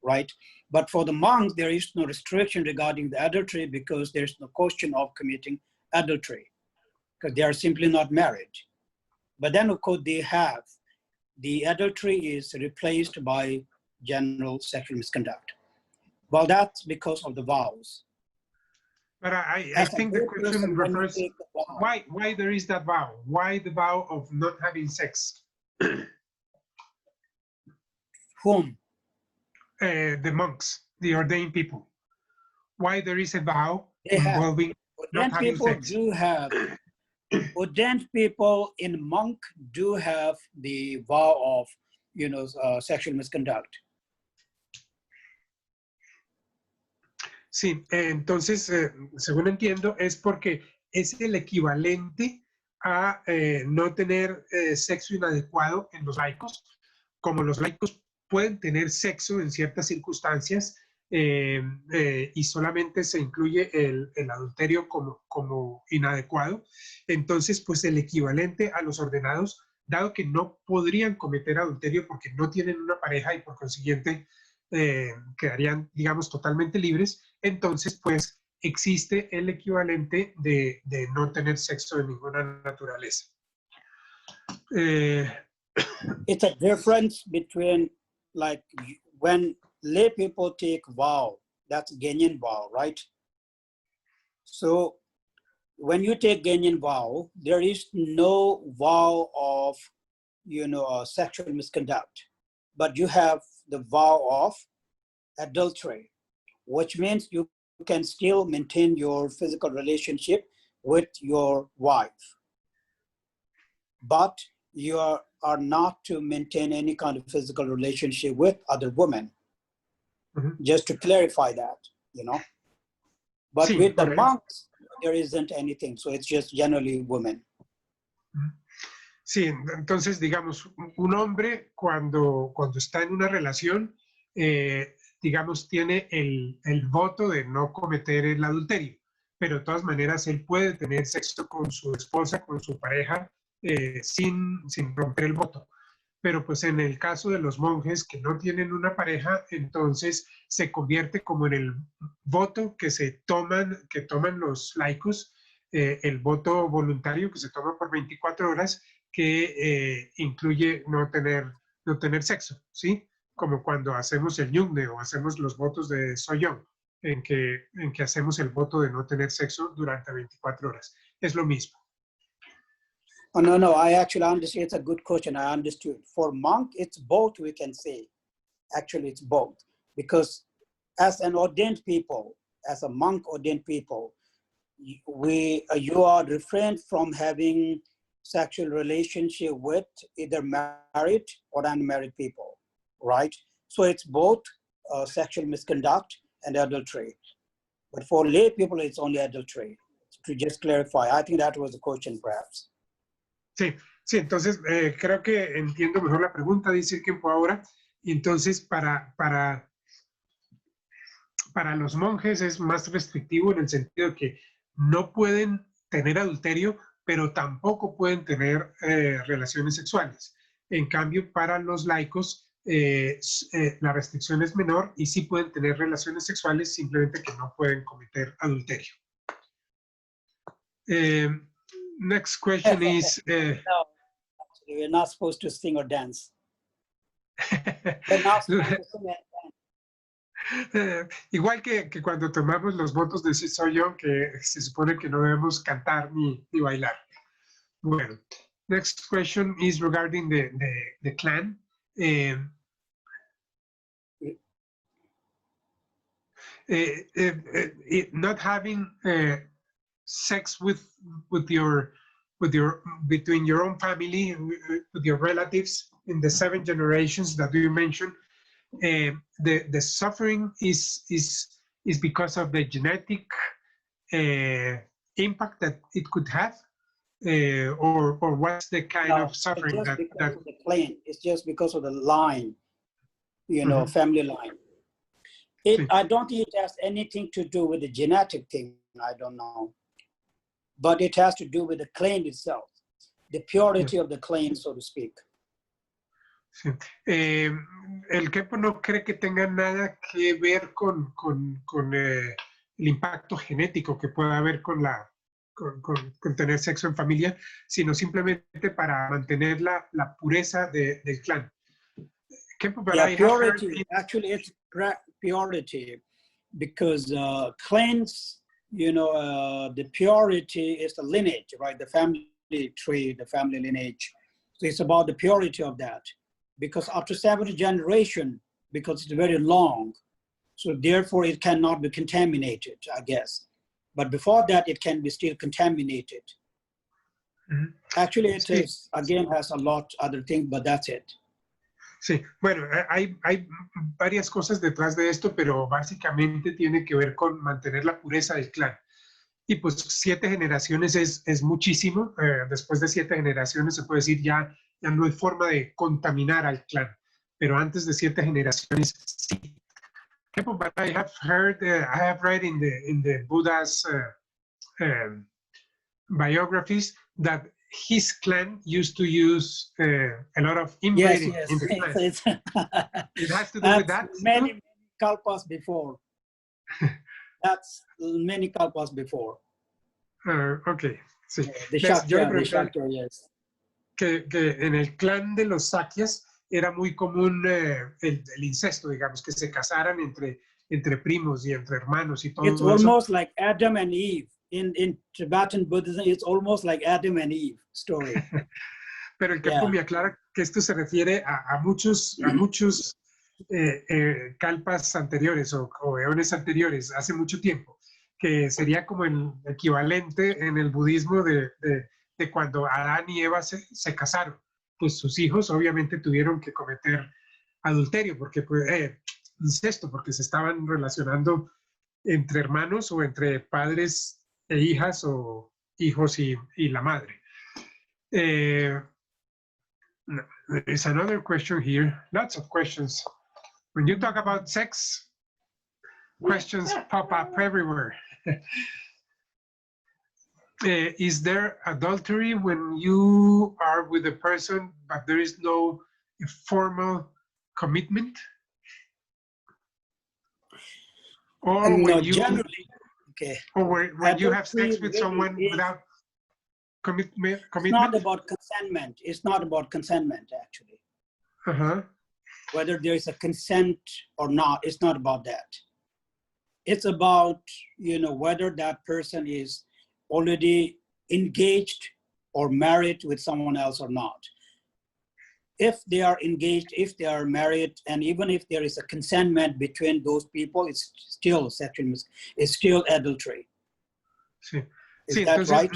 right? But for the monks, there is no restriction regarding the adultery because there's no question of committing adultery because they are simply not married. But then, of course, the adultery is replaced by general sexual misconduct. Well, that's because of the vows. But I think the question refers why there is that vow? Why the vow of not having sex? Whom? The monks, the ordained people. Why there is a vow involving not having sex? Ordained people in monk do have the vow of, sexual misconduct. Sí, entonces, según entiendo, es porque es el equivalente a no tener sexo inadecuado en los laicos. Como los laicos pueden tener sexo en ciertas circunstancias y solamente se incluye el adulterio como inadecuado, entonces, pues el equivalente a los ordenados, dado que no podrían cometer adulterio porque no tienen una pareja y por consiguiente quedarían, digamos, totalmente libres, entonces, pues, existe el equivalente de no tener sexo de ninguna naturaleza. It's a difference between, like, when lay people take vow, that's Genyan vow, right? So, when you take Genyan vow, there is no vow of, sexual misconduct, but you have the vow of adultery, which means you can still maintain your physical relationship with your wife, but you are not to maintain any kind of physical relationship with other women. Mm-hmm. Just to clarify that, But sí, with the monks, there isn't anything, so it's just generally women. Sí, entonces, digamos, un hombre cuando está en una relación, digamos, tiene el voto de no cometer el adulterio, pero de todas maneras él puede tener sexo con su esposa, con su pareja, sin romper el voto. Pero pues en el caso de los monjes que no tienen una pareja, entonces se convierte como en el voto que toman los laicos, el voto voluntario que se toma por 24 horas, que incluye no tener sexo, ¿sí? Como cuando hacemos el yungne o hacemos los votos de Soyón, en que hacemos el voto de no tener sexo durante 24 horas. Es lo mismo. Oh, no, I actually understand. It's a good question. I understood. For monk, it's both, we can say. Actually, it's both. Because as an ordained people, as a monk ordained people, you are refrained from having sexual relationship with either married or unmarried people, right? So it's both sexual misconduct and adultery. But for lay people, it's only adultery. To just clarify, I think that was the question, perhaps. Sí, entonces creo que entiendo mejor la pregunta, dice el Khempo ahora. Y entonces para los monjes es más restrictivo en el sentido de que no pueden tener adulterio, pero tampoco pueden tener relaciones sexuales. En cambio, para los laicos la restricción es menor y sí pueden tener relaciones sexuales, simplemente que no pueden cometer adulterio. Next question is... No, we're not supposed to sing or dance. We're not supposed to sing and dance. Igual que cuando tomamos los votos de Soyón, que se supone que no debemos cantar ni bailar. Bueno, next question is regarding the clan. Not having sex between your own family, with your relatives in the 7 generations that you mentioned, the suffering is because of the genetic impact that it could have, or what's the kind of suffering it's just that because of the clan. It's just because of the line, you know, family line. I don't think it has anything to do with the genetic thing. I don't know, but it has to do with the clan itself, the purity of the clan, so to speak. Sí. El Khempo no cree que tenga nada que ver con el impacto genético que pueda haber con tener sexo en familia, sino simplemente para mantener la pureza del clan. Khempo, but I purity, actually it's purity, because clans, you know, the purity is the lineage, right? The family tree, the family lineage. So it's about the purity of that. Because after 7th generation, because it's very long, so therefore it cannot be contaminated, I guess. But before that, it can be still contaminated. Actually, it is, again, has a lot other things, but that's it. Sí, bueno, hay varias cosas detrás de esto, pero básicamente tiene que ver con mantener la pureza del clan. Y pues 7 generaciones es muchísimo. Después de 7 generaciones se puede decir ya no hay forma de contaminar al clan. Pero antes de 7 generaciones sí. But I have heard, I have read in the Buddha's biographies that his clan used to use a lot of inbreeding in the clan. It has to do with that? Many kalpas before. That's many kalpas before. Okay, sí. The Shakya, yes. Que en el clan de los Sakyas era muy común el incesto, digamos, que se casaran entre primos y entre hermanos y todo eso. It's almost like Adam and Eve. In Tibetan Buddhism, it's almost like Adam and Eve story. Pero el Khempo me aclara que esto se refiere a muchos kalpas anteriores o eones anteriores, hace mucho tiempo, que sería como el equivalente en el budismo de cuando Adán y Eva se casaron. Pues sus hijos obviamente tuvieron que cometer adulterio, porque incesto, porque se estaban relacionando entre hermanos o entre padres e hijas o hijos y la madre. There's another question here, lots of questions. When you talk about sex, questions pop up everywhere. Is there adultery when you are with a person, but there is no formal commitment? Or when you generally, or when you have sex with someone without commitment? It's not about consentment. It's not about consentment, actually. Whether there is a consent or not, it's not about that. It's about, you know, whether that person is already engaged or married with someone else or not. If they are engaged, if they are married, and even if there is a consentment between those people, it's still sexual, it's still adultery. Sí. Is sí, that entonces, right?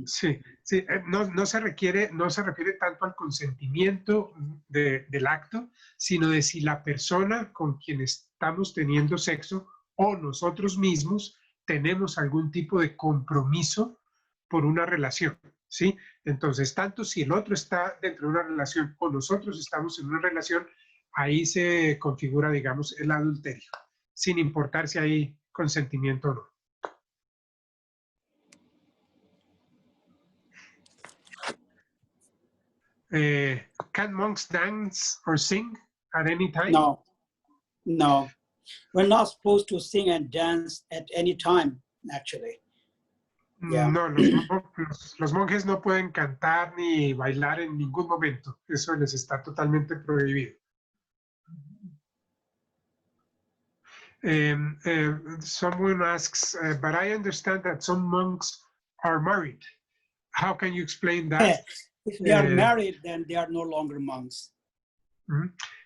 Sí, sí, no se refiere tanto al consentimiento del acto, sino de si la persona con quien estamos teniendo sexo o nosotros mismos tenemos algún tipo de compromiso por una relación, ¿sí? Entonces, tanto si el otro está dentro de una relación o nosotros estamos en una relación, ahí se configura, digamos, el adulterio, sin importar si hay consentimiento o no. Can monks dance or sing at any time? No. We're not supposed to sing and dance at any time, actually. Yeah. No, los monjes no pueden cantar ni bailar en ningún momento. Eso les está totalmente prohibido. Someone asks, but I understand that some monks are married. How can you explain that? If they are married, then they are no longer monks.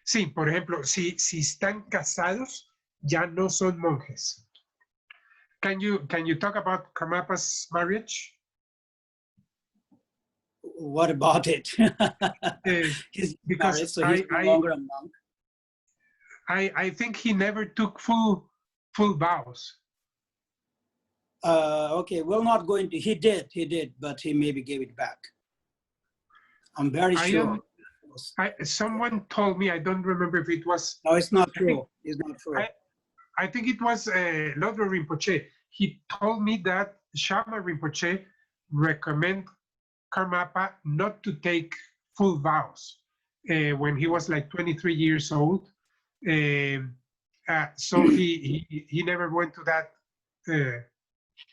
Sí, por ejemplo, si están casados, ya no son monjes. Can you talk about Karmapa's marriage? What about it? He's because married, so he's no longer a monk. I think he never took full vows. Okay, we're not going to, he did, but he maybe gave it back. I'm very sure. Someone told me, I don't remember if it was. No, it's not true. It's not true. I think it was Lodro Rinpoche. He told me that Shama Rinpoche recommend Karmapa not to take full vows when he was like 23 years old. So he never went to that,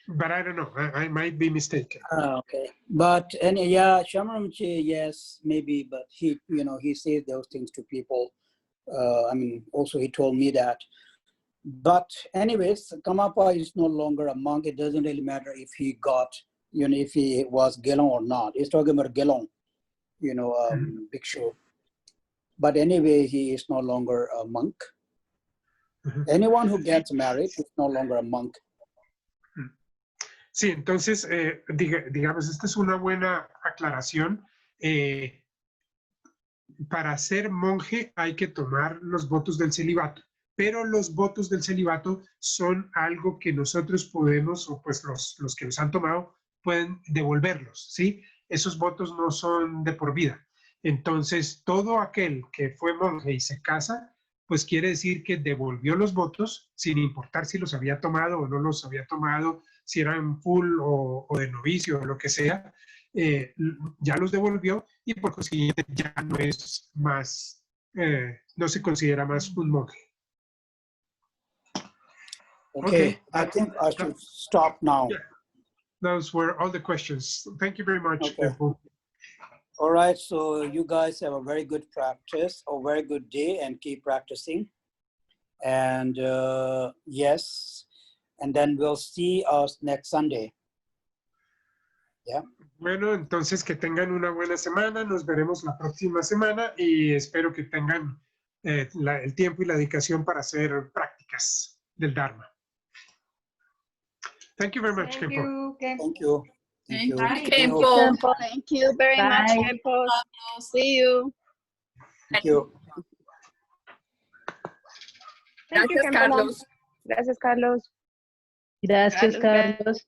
but I don't know. I might be mistaken. Okay, but yeah, Shamaramchi, yes, maybe, but he, he says those things to people. I mean, also he told me that. But anyways, Karmapa is no longer a monk. It doesn't really matter if he got, if he was Gelong or not. He's talking about Gelong, Bhikshu. But anyway, he is no longer a monk. Anyone who gets married is no longer a monk. Sí, entonces, digamos, esta es una buena aclaración. Para ser monje hay que tomar los votos del celibato, pero los votos del celibato son algo que nosotros podemos, o pues los que los han tomado, pueden devolverlos, ¿sí? Esos votos no son de por vida. Entonces, todo aquel que fue monje y se casa, pues quiere decir que devolvió los votos, sin importar si los había tomado o no los había tomado, si eran full o de novicio o lo que sea, ya los devolvió y por consiguiente ya no es más, no se considera más un monje. Okay, I think I should stop now. Yeah. Those were all the questions. Thank you very much. Okay. All right, so you guys have a very good practice, a very good day, and keep practicing. And yes, and then we'll see us next Sunday. Yeah. Bueno, entonces que tengan una buena semana. Nos veremos la próxima semana y espero que tengan el tiempo y la dedicación para hacer prácticas del Dharma. Thank you very much, Khempo. Thank you. Thank you, Khempo. Khempo. Thank you very much, Khempo. See you. Thank you. Thank you, Gracias, Khempo. Carlos. Gracias, Carlos. Gracias, Carlos.